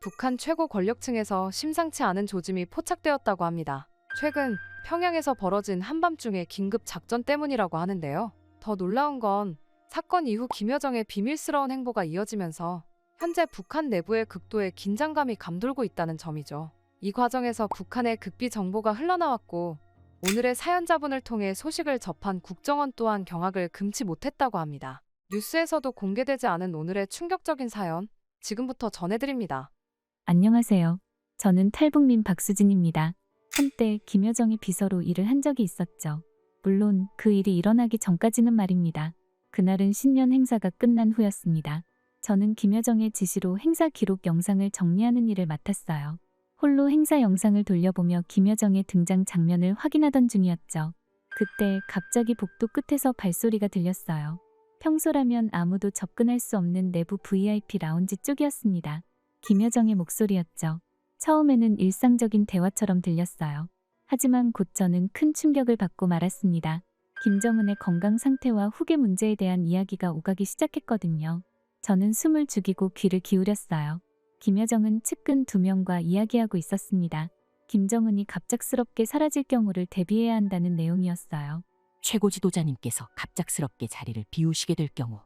북한 최고 권력층에서 심상치 않은 조짐이 포착되었다고 합니다. 최근 평양에서 벌어진 한밤중의 긴급 작전 때문이라고 하는데요. 더 놀라운 건 사건 이후 김여정의 비밀스러운 행보가 이어지면서 현재 북한 내부의 극도의 긴장감이 감돌고 있다는 점이죠. 이 과정에서 북한의 극비 정보가 흘러나왔고 오늘의 사연자분을 통해 소식을 접한 국정원 또한 경악을 금치 못했다고 합니다. 뉴스에서도 공개되지 않은 오늘의 충격적인 사연, 지금부터 전해드립니다. 안녕하세요. 저는 탈북민 박수진입니다. 한때 김여정의 비서로 일을 한 적이 있었죠. 물론 그 일이 일어나기 전까지는 말입니다. 그날은 신년 행사가 끝난 후였습니다. 저는 김여정의 지시로 행사 기록 영상을 정리하는 일을 맡았어요. 홀로 행사 영상을 돌려보며 김여정의 등장 장면을 확인하던 중이었죠. 그때 갑자기 복도 끝에서 발소리가 들렸어요. 평소라면 아무도 접근할 수 없는 내부 VIP 라운지 쪽이었습니다. 김여정의 목소리였죠. 처음에는 일상적인 대화처럼 들렸어요. 하지만 곧 저는 큰 충격을 받고 말았습니다. 김정은의 건강 상태와 후계 문제에 대한 이야기가 오가기 시작했거든요. 저는 숨을 죽이고 귀를 기울였어요. 김여정은 측근 2명과 이야기하고 있었습니다. 김정은이 갑작스럽게 사라질 경우를 대비해야 한다는 내용이었어요. 최고 지도자님께서 갑작스럽게 자리를 비우시게 될 경우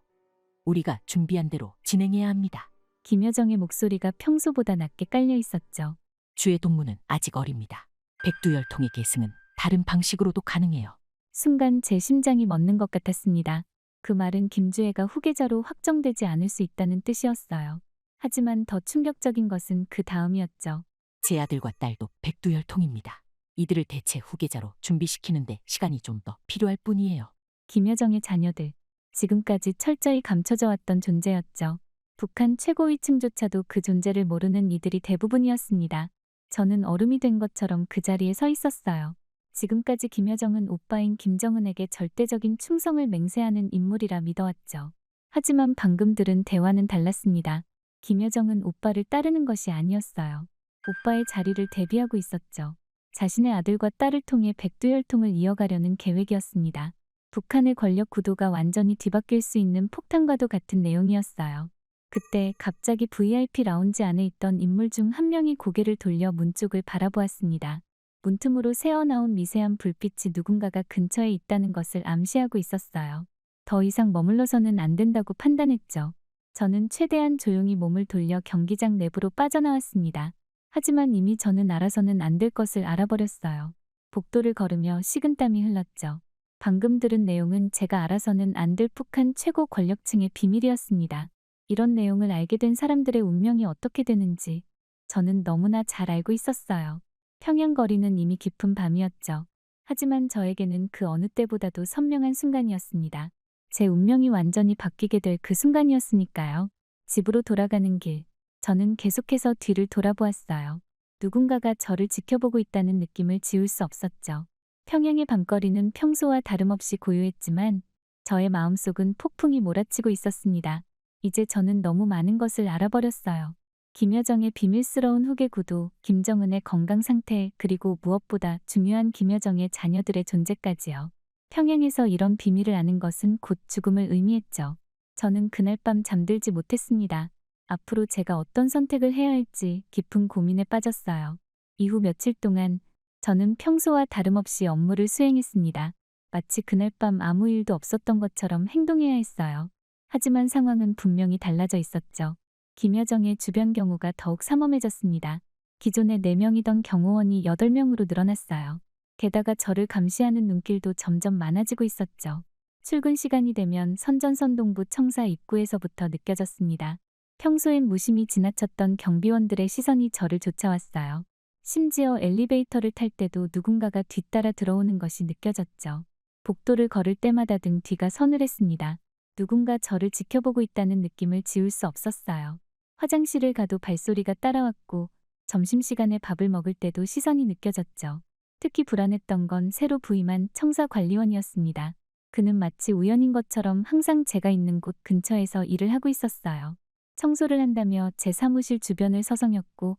우리가 준비한 대로 진행해야 합니다. 김여정의 목소리가 평소보다 낮게 깔려 있었죠. 주의 동무는 아직 어립니다. 백두열통의 계승은 다른 방식으로도 가능해요. 순간 제 심장이 멎는 것 같았습니다. 그 말은 김주애가 후계자로 확정되지 않을 수 있다는 뜻이었어요. 하지만 더 충격적인 것은 그 다음이었죠. 제 아들과 딸도 백두열통입니다. 이들을 대체 후계자로 준비시키는데 시간이 좀 더 필요할 뿐이에요. 김여정의 자녀들, 지금까지 철저히 감춰져 왔던 존재였죠. 북한 최고위층조차도 그 존재를 모르는 이들이 대부분이었습니다. 저는 얼음이 된 것처럼 그 자리에 서 있었어요. 지금까지 김여정은 오빠인 김정은에게 절대적인 충성을 맹세하는 인물이라 믿어왔죠. 하지만 방금 들은 대화는 달랐습니다. 김여정은 오빠를 따르는 것이 아니었어요. 오빠의 자리를 대비하고 있었죠. 자신의 아들과 딸을 통해 백두혈통을 이어가려는 계획이었습니다. 북한의 권력 구도가 완전히 뒤바뀔 수 있는 폭탄과도 같은 내용이었어요. 그때 갑자기 VIP 라운지 안에 있던 인물 중 한 명이 고개를 돌려 문 쪽을 바라보았습니다. 문틈으로 새어나온 미세한 불빛이 누군가가 근처에 있다는 것을 암시하고 있었어요. 더 이상 머물러서는 안 된다고 판단했죠. 저는 최대한 조용히 몸을 돌려 경기장 내부로 빠져나왔습니다. 하지만 이미 저는 알아서는 안 될 것을 알아버렸어요. 복도를 걸으며 식은땀이 흘렀죠. 방금 들은 내용은 제가 알아서는 안 될 북한 최고 권력층의 비밀이었습니다. 이런 내용을 알게 된 사람들의 운명이 어떻게 되는지 저는 너무나 잘 알고 있었어요. 평양 거리는 이미 깊은 밤이었죠. 하지만 저에게는 그 어느 때보다도 선명한 순간이었습니다. 제 운명이 완전히 바뀌게 될 그 순간이었으니까요. 집으로 돌아가는 길, 저는 계속해서 뒤를 돌아보았어요. 누군가가 저를 지켜보고 있다는 느낌을 지울 수 없었죠. 평양의 밤거리는 평소와 다름없이 고요했지만 저의 마음속은 폭풍이 몰아치고 있었습니다. 이제 저는 너무 많은 것을 알아버렸어요. 김여정의 비밀스러운 후계 구도, 김정은의 건강 상태, 그리고 무엇보다 중요한 김여정의 자녀들의 존재까지요. 평양에서 이런 비밀을 아는 것은 곧 죽음을 의미했죠. 저는 그날 밤 잠들지 못했습니다. 앞으로 제가 어떤 선택을 해야 할지 깊은 고민에 빠졌어요. 이후 며칠 동안 저는 평소와 다름없이 업무를 수행했습니다. 마치 그날 밤 아무 일도 없었던 것처럼 행동해야 했어요. 하지만 상황은 분명히 달라져 있었죠. 김여정의 주변 경호가 더욱 삼엄해졌습니다. 기존에 4명이던 경호원이 8명으로 늘어났어요. 게다가 저를 감시하는 눈길도 점점 많아지고 있었죠. 출근 시간이 되면 선전선동부 청사 입구에서부터 느껴졌습니다. 평소엔 무심히 지나쳤던 경비원들의 시선이 저를 쫓아왔어요. 심지어 엘리베이터를 탈 때도 누군가가 뒤따라 들어오는 것이 느껴졌죠. 복도를 걸을 때마다 등 뒤가 서늘했습니다. 누군가 저를 지켜보고 있다는 느낌을 지울 수 없었어요. 화장실을 가도 발소리가 따라왔고 점심시간에 밥을 먹을 때도 시선이 느껴졌죠. 특히 불안했던 건 새로 부임한 청사 관리원이었습니다. 그는 마치 우연인 것처럼 항상 제가 있는 곳 근처에서 일을 하고 있었어요. 청소를 한다며 제 사무실 주변을 서성였고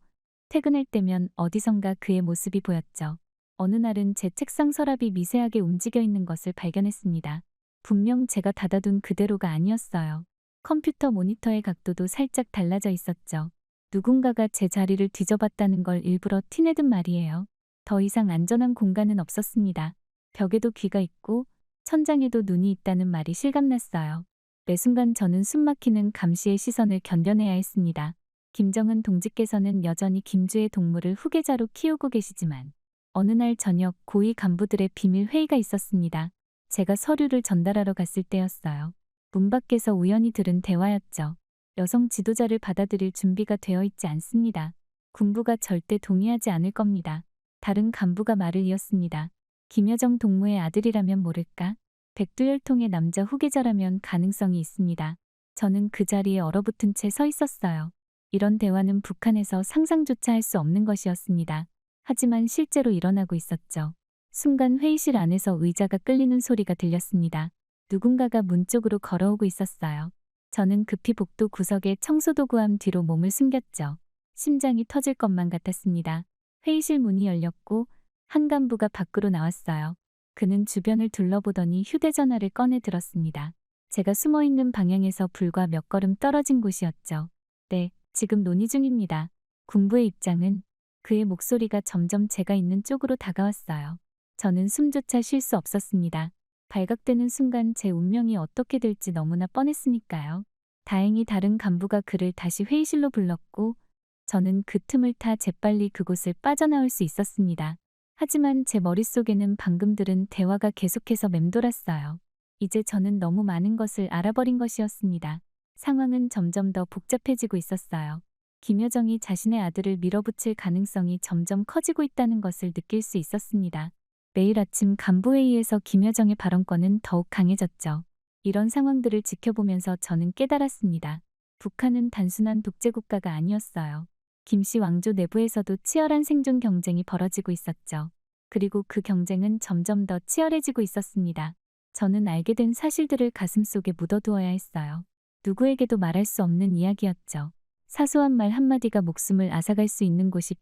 퇴근할 때면 어디선가 그의 모습이 보였죠. 어느 날은 제 책상 서랍이 미세하게 움직여 있는 것을 발견했습니다. 분명 제가 닫아둔 그대로가 아니었어요. 컴퓨터 모니터의 각도도 살짝 달라져 있었죠. 누군가가 제 자리를 뒤져봤다는 걸 일부러 티내든 말이에요. 더 이상 안전한 공간은 없었습니다. 벽에도 귀가 있고 천장에도 눈이 있다는 말이 실감났어요. 매 순간 저는 숨막히는 감시의 시선을 견뎌내야 했습니다. 김정은 동지께서는 여전히 김주의 동물을 후계자로 키우고 계시지만 어느 날 저녁 고위 간부들의 비밀 회의가 있었습니다. 제가 서류를 전달하러 갔을 때였어요. 문 밖에서 우연히 들은 대화였죠. 여성 지도자를 받아들일 준비가 되어 있지 않습니다. 군부가 절대 동의하지 않을 겁니다. 다른 간부가 말을 이었습니다. 김여정 동무의 아들이라면 모를까? 백두혈통의 남자 후계자라면 가능성이 있습니다. 저는 그 자리에 얼어붙은 채 서 있었어요. 이런 대화는 북한에서 상상조차 할 수 없는 것이었습니다. 하지만 실제로 일어나고 있었죠. 순간 회의실 안에서 의자가 끌리는 소리가 들렸습니다. 누군가가 문 쪽으로 걸어오고 있었어요. 저는 급히 복도 구석에 청소도구함 뒤로 몸을 숨겼죠. 심장이 터질 것만 같았습니다. 회의실 문이 열렸고 한 간부가 밖으로 나왔어요. 그는 주변을 둘러보더니 휴대전화를 꺼내 들었습니다. 제가 숨어있는 방향에서 불과 몇 걸음 떨어진 곳이었죠. 네, 지금 논의 중입니다. 군부의 입장은 그의 목소리가 점점 제가 있는 쪽으로 다가왔어요. 저는 숨조차 쉴 수 없었습니다. 발각되는 순간 제 운명이 어떻게 될지 너무나 뻔했으니까요. 다행히 다른 간부가 그를 다시 회의실로 불렀고 저는 그 틈을 타 재빨리 그곳을 빠져나올 수 있었습니다. 하지만 제 머릿속에는 방금 들은 대화가 계속해서 맴돌았어요. 이제 저는 너무 많은 것을 알아버린 것이었습니다. 상황은 점점 더 복잡해지고 있었어요. 김여정이 자신의 아들을 밀어붙일 가능성이 점점 커지고 있다는 것을 느낄 수 있었습니다. 매일 아침 간부회의에서 김여정의 발언권은 더욱 강해졌죠. 이런 상황들을 지켜보면서 저는 깨달았습니다. 북한은 단순한 독재국가가 아니었어요. 김씨 왕조 내부에서도 치열한 생존 경쟁이 벌어지고 있었죠. 그리고 그 경쟁은 점점 더 치열해지고 있었습니다. 저는 알게 된 사실들을 가슴속에 묻어두어야 했어요. 누구에게도 말할 수 없는 이야기였죠. 사소한 말 한마디가 목숨을 앗아갈 수 있는 곳이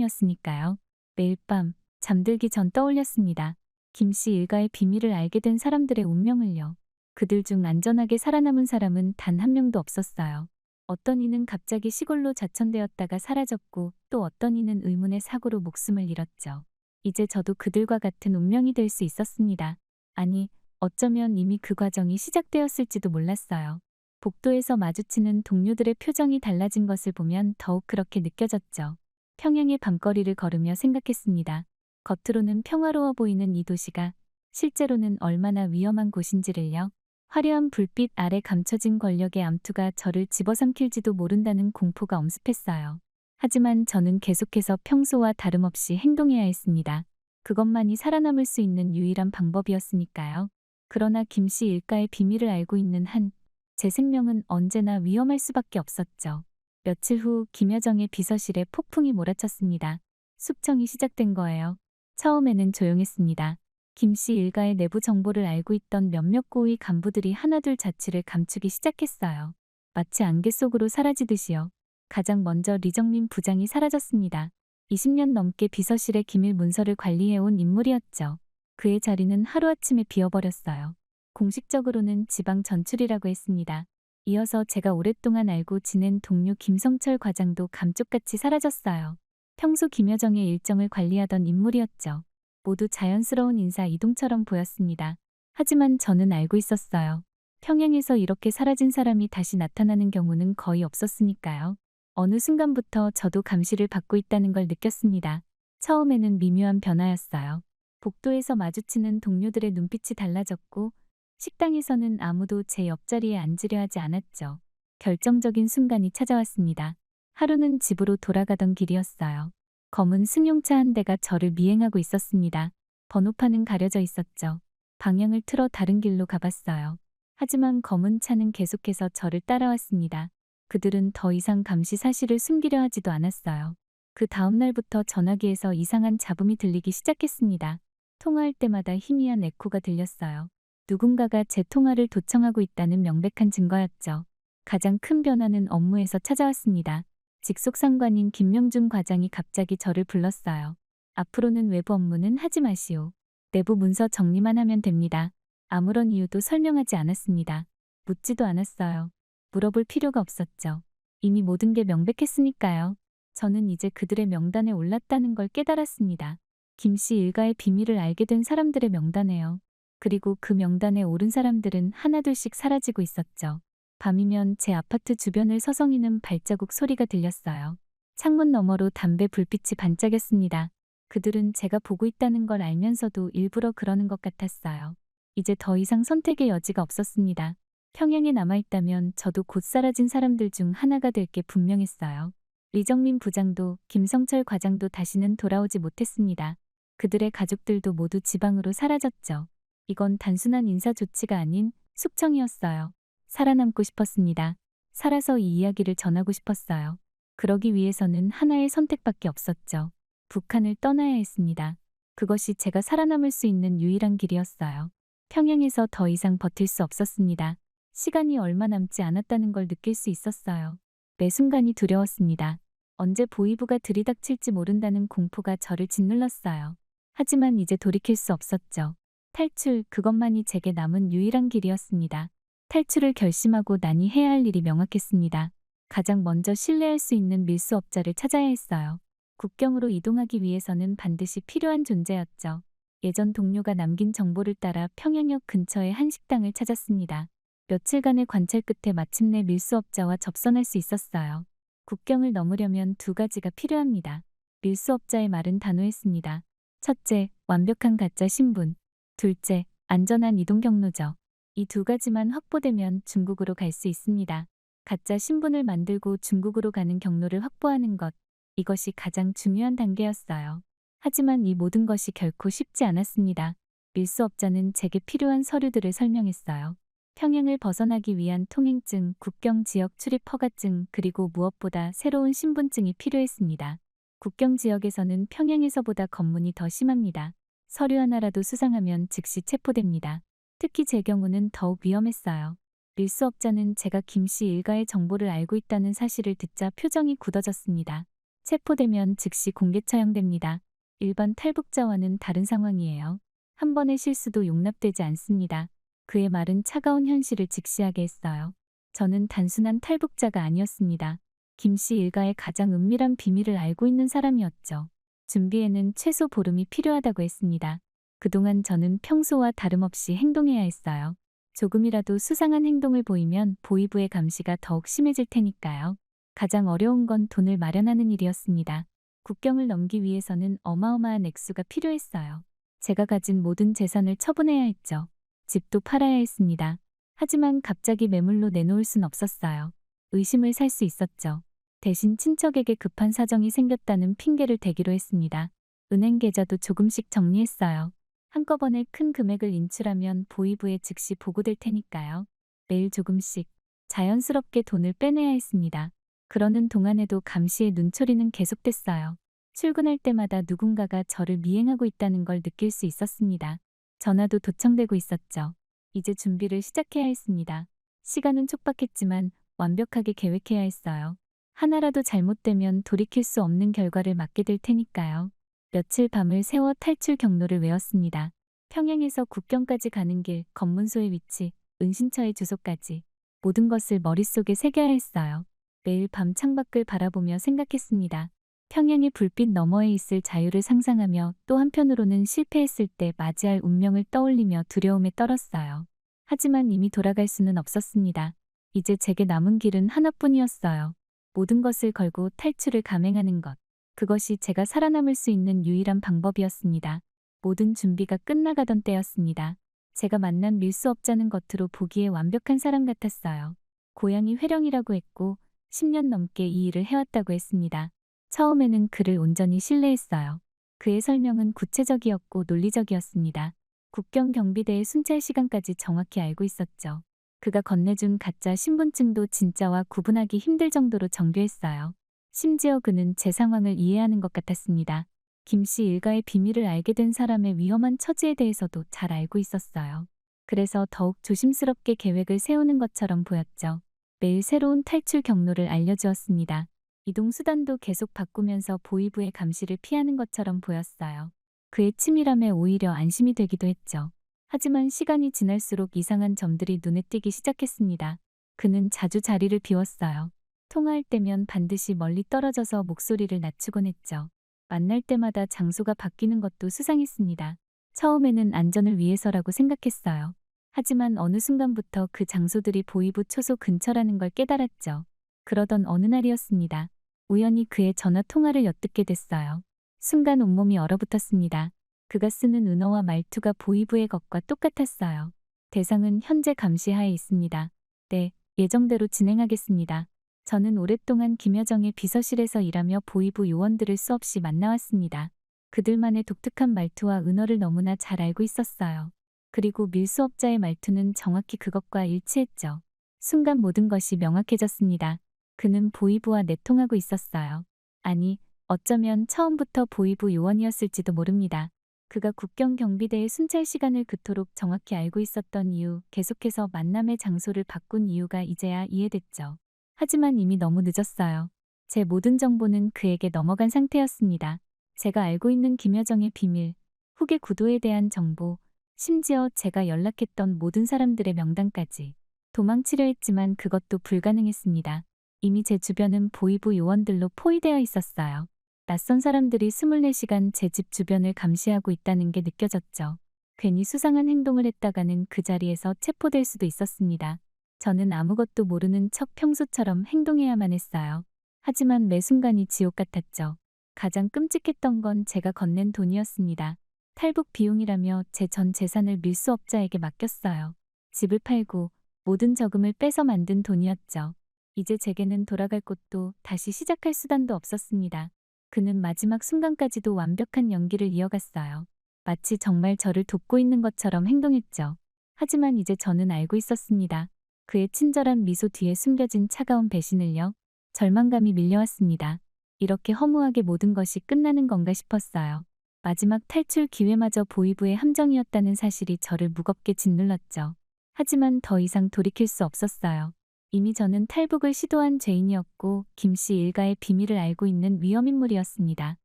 평양이었으니까요. 매일 밤 잠들기 전 떠올렸습니다. 김씨 일가의 비밀을 알게 된 사람들의 운명을요. 그들 중 안전하게 살아남은 사람은 단 한 명도 없었어요. 어떤 이는 갑자기 시골로 자천되었다가 사라졌고 또 어떤 이는 의문의 사고로 목숨을 잃었죠. 이제 저도 그들과 같은 운명이 될 수 있었습니다. 아니, 어쩌면 이미 그 과정이 시작되었을지도 몰랐어요. 복도에서 마주치는 동료들의 표정이 달라진 것을 보면 더욱 그렇게 느껴졌죠. 평양의 밤거리를 걸으며 생각했습니다. 겉으로는 평화로워 보이는 이 도시가 실제로는 얼마나 위험한 곳인지를요. 화려한 불빛 아래 감춰진 권력의 암투가 저를 집어삼킬지도 모른다는 공포가 엄습했어요. 하지만 저는 계속해서 평소와 다름없이 행동해야 했습니다. 그것만이 살아남을 수 있는 유일한 방법이었으니까요. 그러나 김씨 일가의 비밀을 알고 있는 한 제 생명은 언제나 위험할 수밖에 없었죠. 며칠 후 김여정의 비서실에 폭풍이 몰아쳤습니다. 숙청이 시작된 거예요. 처음에는 조용했습니다. 김씨 일가의 내부 정보를 알고 있던 몇몇 고위 간부들이 하나둘 자취를 감추기 시작했어요. 마치 안개 속으로 사라지듯이요. 가장 먼저 리정민 부장이 사라졌습니다. 20년 넘게 비서실의 기밀 문서를 관리해온 인물이었죠. 그의 자리는 하루아침에 비어버렸어요. 공식적으로는 지방 전출이라고 했습니다. 이어서 제가 오랫동안 알고 지낸 동료 김성철 과장도 감쪽같이 사라졌어요. 평소 김여정의 일정을 관리하던 인물이었죠. 모두 자연스러운 인사 이동처럼 보였습니다. 하지만 저는 알고 있었어요. 평양에서 이렇게 사라진 사람이 다시 나타나는 경우는 거의 없었으니까요. 어느 순간부터 저도 감시를 받고 있다는 걸 느꼈습니다. 처음에는 미묘한 변화였어요. 복도에서 마주치는 동료들의 눈빛이 달라졌고 식당에서는 아무도 제 옆자리에 앉으려 하지 않았죠. 결정적인 순간이 찾아왔습니다. 하루는 집으로 돌아가던 길이었어요. 검은 승용차 한 대가 저를 미행하고 있었습니다. 번호판은 가려져 있었죠. 방향을 틀어 다른 길로 가봤어요. 하지만 검은 차는 계속해서 저를 따라왔습니다. 그들은 더 이상 감시 사실을 숨기려 하지도 않았어요. 그 다음 날부터 전화기에서 이상한 잡음이 들리기 시작했습니다. 통화할 때마다 희미한 에코가 들렸어요. 누군가가 제 통화를 도청하고 있다는 명백한 증거였죠. 가장 큰 변화는 업무에서 찾아왔습니다. 직속 상관인 김명준 과장이 갑자기 저를 불렀어요. 앞으로는 외부 업무는 하지 마시오. 내부 문서 정리만 하면 됩니다. 아무런 이유도 설명하지 않았습니다. 묻지도 않았어요. 물어볼 필요가 없었죠. 이미 모든 게 명백했으니까요. 저는 이제 그들의 명단에 올랐다는 걸 깨달았습니다. 김씨 일가의 비밀을 알게 된 사람들의 명단에요. 그리고 그 명단에 오른 사람들은 하나둘씩 사라지고 있었죠. 밤이면 제 아파트 주변을 서성이는 발자국 소리가 들렸어요. 창문 너머로 담배 불빛이 반짝였습니다. 그들은 제가 보고 있다는 걸 알면서도 일부러 그러는 것 같았어요. 이제 더 이상 선택의 여지가 없었습니다. 평양에 남아있다면 저도 곧 사라진 사람들 중 하나가 될 게 분명했어요. 리정민 부장도 김성철 과장도 다시는 돌아오지 못했습니다. 그들의 가족들도 모두 지방으로 사라졌죠. 이건 단순한 인사 조치가 아닌 숙청이었어요. 살아남고 싶었습니다. 살아서 이 이야기를 전하고 싶었어요. 그러기 위해서는 하나의 선택밖에 없었죠. 북한을 떠나야 했습니다. 그것이 제가 살아남을 수 있는 유일한 길이었어요. 평양에서 더 이상 버틸 수 없었습니다. 시간이 얼마 남지 않았다는 걸 느낄 수 있었어요. 매 순간이 두려웠습니다. 언제 보위부가 들이닥칠지 모른다는 공포가 저를 짓눌렀어요. 하지만 이제 돌이킬 수 없었죠. 탈출, 그것만이 제게 남은 유일한 길이었습니다. 탈출을 결심하고 나니 해야 할 일이 명확했습니다. 가장 먼저 신뢰할 수 있는 밀수업자를 찾아야 했어요. 국경으로 이동하기 위해서는 반드시 필요한 존재였죠. 예전 동료가 남긴 정보를 따라 평양역 근처의 한 식당을 찾았습니다. 며칠간의 관찰 끝에 마침내 밀수업자와 접선할 수 있었어요. 국경을 넘으려면 두 가지가 필요합니다. 밀수업자의 말은 단호했습니다. 첫째, 완벽한 가짜 신분. 둘째, 안전한 이동 경로죠. 이 두 가지만 확보되면 중국으로 갈 수 있습니다. 가짜 신분을 만들고 중국으로 가는 경로를 확보하는 것. 이것이 가장 중요한 단계였어요. 하지만 이 모든 것이 결코 쉽지 않았습니다. 밀수업자는 제게 필요한 서류들을 설명했어요. 평양을 벗어나기 위한 통행증, 국경 지역 출입 허가증, 그리고 무엇보다 새로운 신분증이 필요했습니다. 국경 지역에서는 평양에서보다 검문이 더 심합니다. 서류 하나라도 수상하면 즉시 체포됩니다. 특히 제 경우는 더욱 위험했어요. 밀수업자는 제가 김씨 일가의 정보를 알고 있다는 사실을 듣자 표정이 굳어졌습니다. 체포되면 즉시 공개 처형됩니다. 일반 탈북자와는 다른 상황이에요. 한 번의 실수도 용납되지 않습니다. 그의 말은 차가운 현실을 직시하게 했어요. 저는 단순한 탈북자가 아니었습니다. 김씨 일가의 가장 은밀한 비밀을 알고 있는 사람이었죠. 준비에는 최소 보름이 필요하다고 했습니다. 그동안 저는 평소와 다름없이 행동해야 했어요. 조금이라도 수상한 행동을 보이면 보위부의 감시가 더욱 심해질 테니까요. 가장 어려운 건 돈을 마련하는 일이었습니다. 국경을 넘기 위해서는 어마어마한 액수가 필요했어요. 제가 가진 모든 재산을 처분해야 했죠. 집도 팔아야 했습니다. 하지만 갑자기 매물로 내놓을 순 없었어요. 의심을 살 수 있었죠. 대신 친척에게 급한 사정이 생겼다는 핑계를 대기로 했습니다. 은행 계좌도 조금씩 정리했어요. 한꺼번에 큰 금액을 인출하면 보위부에 즉시 보고될 테니까요. 매일 조금씩 자연스럽게 돈을 빼내야 했습니다. 그러는 동안에도 감시의 눈초리는 계속됐어요. 출근할 때마다 누군가가 저를 미행하고 있다는 걸 느낄 수 있었습니다. 전화도 도청되고 있었죠. 이제 준비를 시작해야 했습니다. 시간은 촉박했지만 완벽하게 계획해야 했어요. 하나라도 잘못되면 돌이킬 수 없는 결과를 맞게 될 테니까요. 며칠 밤을 새워 탈출 경로를 외웠습니다. 평양에서 국경까지 가는 길, 검문소의 위치, 은신처의 주소까지 모든 것을 머릿속에 새겨야 했어요. 매일 밤 창밖을 바라보며 생각했습니다. 평양의 불빛 너머에 있을 자유를 상상하며 또 한편으로는 실패했을 때 맞이할 운명을 떠올리며 두려움에 떨었어요. 하지만 이미 돌아갈 수는 없었습니다. 이제 제게 남은 길은 하나뿐이었어요. 모든 것을 걸고 탈출을 감행하는 것. 그것이 제가 살아남을 수 있는 유일한 방법이었습니다. 모든 준비가 끝나가던 때였습니다. 제가 만난 밀수업자는 겉으로 보기에 완벽한 사람 같았어요. 고향이 회령이라고 했고 10년 넘게 이 일을 해왔다고 했습니다. 처음에는 그를 온전히 신뢰했어요. 그의 설명은 구체적이었고 논리적이었습니다. 국경 경비대의 순찰 시간까지 정확히 알고 있었죠. 그가 건네준 가짜 신분증도 진짜와 구분하기 힘들 정도로 정교했어요. 심지어 그는 제 상황을 이해하는 것 같았습니다. 김씨 일가의 비밀을 알게 된 사람의 위험한 처지에 대해서도 잘 알고 있었어요. 그래서 더욱 조심스럽게 계획을 세우는 것처럼 보였죠. 매일 새로운 탈출 경로를 알려주었습니다. 이동 수단도 계속 바꾸면서 보위부의 감시를 피하는 것처럼 보였어요. 그의 치밀함에 오히려 안심이 되기도 했죠. 하지만 시간이 지날수록 이상한 점들이 눈에 띄기 시작했습니다. 그는 자주 자리를 비웠어요. 통화할 때면 반드시 멀리 떨어져서 목소리를 낮추곤 했죠. 만날 때마다 장소가 바뀌는 것도 수상했습니다. 처음에는 안전을 위해서라고 생각했어요. 하지만 어느 순간부터 그 장소들이 보이부 초소 근처라는 걸 깨달았죠. 그러던 어느 날이었습니다. 우연히 그의 전화 통화를 엿듣게 됐어요. 순간 온몸이 얼어붙었습니다. 그가 쓰는 은어와 말투가 보이부의 것과 똑같았어요. 대상은 현재 감시하에 있습니다. 네, 예정대로 진행하겠습니다. 저는 오랫동안 김여정의 비서실에서 일하며 보이부 요원들을 수없이 만나왔습니다. 그들만의 독특한 말투와 은어를 너무나 잘 알고 있었어요. 그리고 밀수업자의 말투는 정확히 그것과 일치했죠. 순간 모든 것이 명확해졌습니다. 그는 보이부와 내통하고 있었어요. 아니, 어쩌면 처음부터 보이부 요원이었을지도 모릅니다. 그가 국경경비대의 순찰 시간을 그토록 정확히 알고 있었던 이유, 계속해서 만남의 장소를 바꾼 이유가 이제야 이해됐죠. 하지만 이미 너무 늦었어요. 제 모든 정보는 그에게 넘어간 상태였습니다. 제가 알고 있는 김여정의 비밀, 후계 구도에 대한 정보, 심지어 제가 연락했던 모든 사람들의 명단까지. 도망치려 했지만 그것도 불가능했습니다. 이미 제 주변은 보이부 요원들로 포위되어 있었어요. 낯선 사람들이 24시간 제 집 주변을 감시하고 있다는 게 느껴졌죠. 괜히 수상한 행동을 했다가는 그 자리에서 체포될 수도 있었습니다. 저는 아무것도 모르는 척 평소처럼 행동해야만 했어요. 하지만 매 순간이 지옥 같았죠. 가장 끔찍했던 건 제가 건넨 돈이었습니다. 탈북 비용이라며 제 전 재산을 밀수업자에게 맡겼어요. 집을 팔고 모든 저금을 빼서 만든 돈이었죠. 이제 제게는 돌아갈 곳도 다시 시작할 수단도 없었습니다. 그는 마지막 순간까지도 완벽한 연기를 이어갔어요. 마치 정말 저를 돕고 있는 것처럼 행동했죠. 하지만 이제 저는 알고 있었습니다. 그의 친절한 미소 뒤에 숨겨진 차가운 배신을요. 절망감이 밀려왔습니다. 이렇게 허무하게 모든 것이 끝나는 건가 싶었어요. 마지막 탈출 기회마저 보이부의 함정이었다는 사실이 저를 무겁게 짓눌렀죠. 하지만 더 이상 돌이킬 수 없었어요. 이미 저는 탈북을 시도한 죄인이었고 김씨 일가의 비밀을 알고 있는 위험인물이었습니다.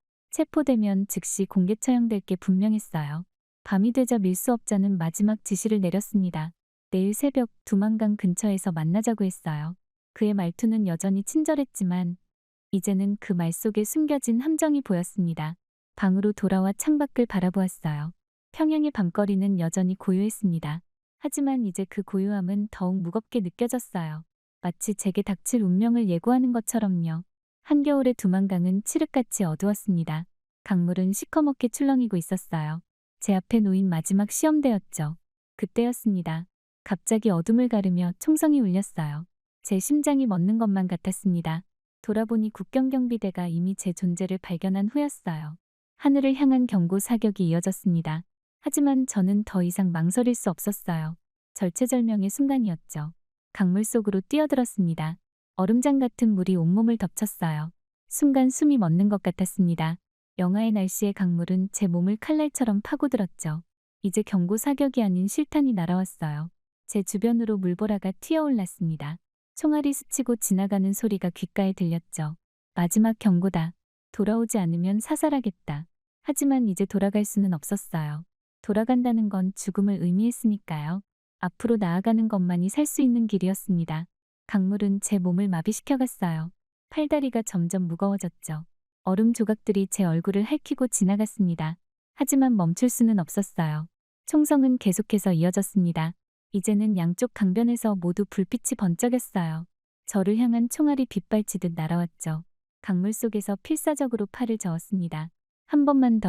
체포되면 즉시 공개 처형될 게 분명했어요. 밤이 되자 밀수업자는 마지막 지시를 내렸습니다. 내일 새벽 두만강 근처에서 만나자고 했어요. 그의 말투는 여전히 친절했지만 이제는 그 말 속에 숨겨진 함정이 보였습니다. 방으로 돌아와 창밖을 바라보았어요. 평양의 밤거리는 여전히 고요했습니다. 하지만 이제 그 고요함은 더욱 무겁게 느껴졌어요. 마치 제게 닥칠 운명을 예고하는 것처럼요. 한겨울의 두만강은 칠흑같이 어두웠습니다. 강물은 시커멓게 출렁이고 있었어요. 제 앞에 놓인 마지막 시험대였죠. 그때였습니다. 갑자기 어둠을 가르며 총성이 울렸어요. 제 심장이 멎는 것만 같았습니다. 돌아보니 국경경비대가 이미 제 존재를 발견한 후였어요. 하늘을 향한 경고 사격이 이어졌습니다. 하지만 저는 더 이상 망설일 수 없었어요. 절체절명의 순간이었죠. 강물 속으로 뛰어들었습니다. 얼음장 같은 물이 온몸을 덮쳤어요. 순간 숨이 멎는 것 같았습니다. 영하의 날씨의 강물은 제 몸을 칼날처럼 파고들었죠. 이제 경고 사격이 아닌 실탄이 날아왔어요. 제 주변으로 물보라가 튀어올랐습니다. 총알이 스치고 지나가는 소리가 귓가에 들렸죠. 마지막 경고다. 돌아오지 않으면 사살하겠다. 하지만 이제 돌아갈 수는 없었어요. 돌아간다는 건 죽음을 의미했으니까요. 앞으로 나아가는 것만이 살 수 있는 길이었습니다. 강물은 제 몸을 마비시켜갔어요. 팔다리가 점점 무거워졌죠. 얼음 조각들이 제 얼굴을 핥히고 지나갔습니다. 하지만 멈출 수는 없었어요. 총성은 계속해서 이어졌습니다. 이제는 양쪽 강변에서 모두 불빛이 번쩍였어요. 저를 향한 총알이 빗발치듯 날아왔죠. 강물 속에서 필사적으로 팔을 저었습니다. 한 번만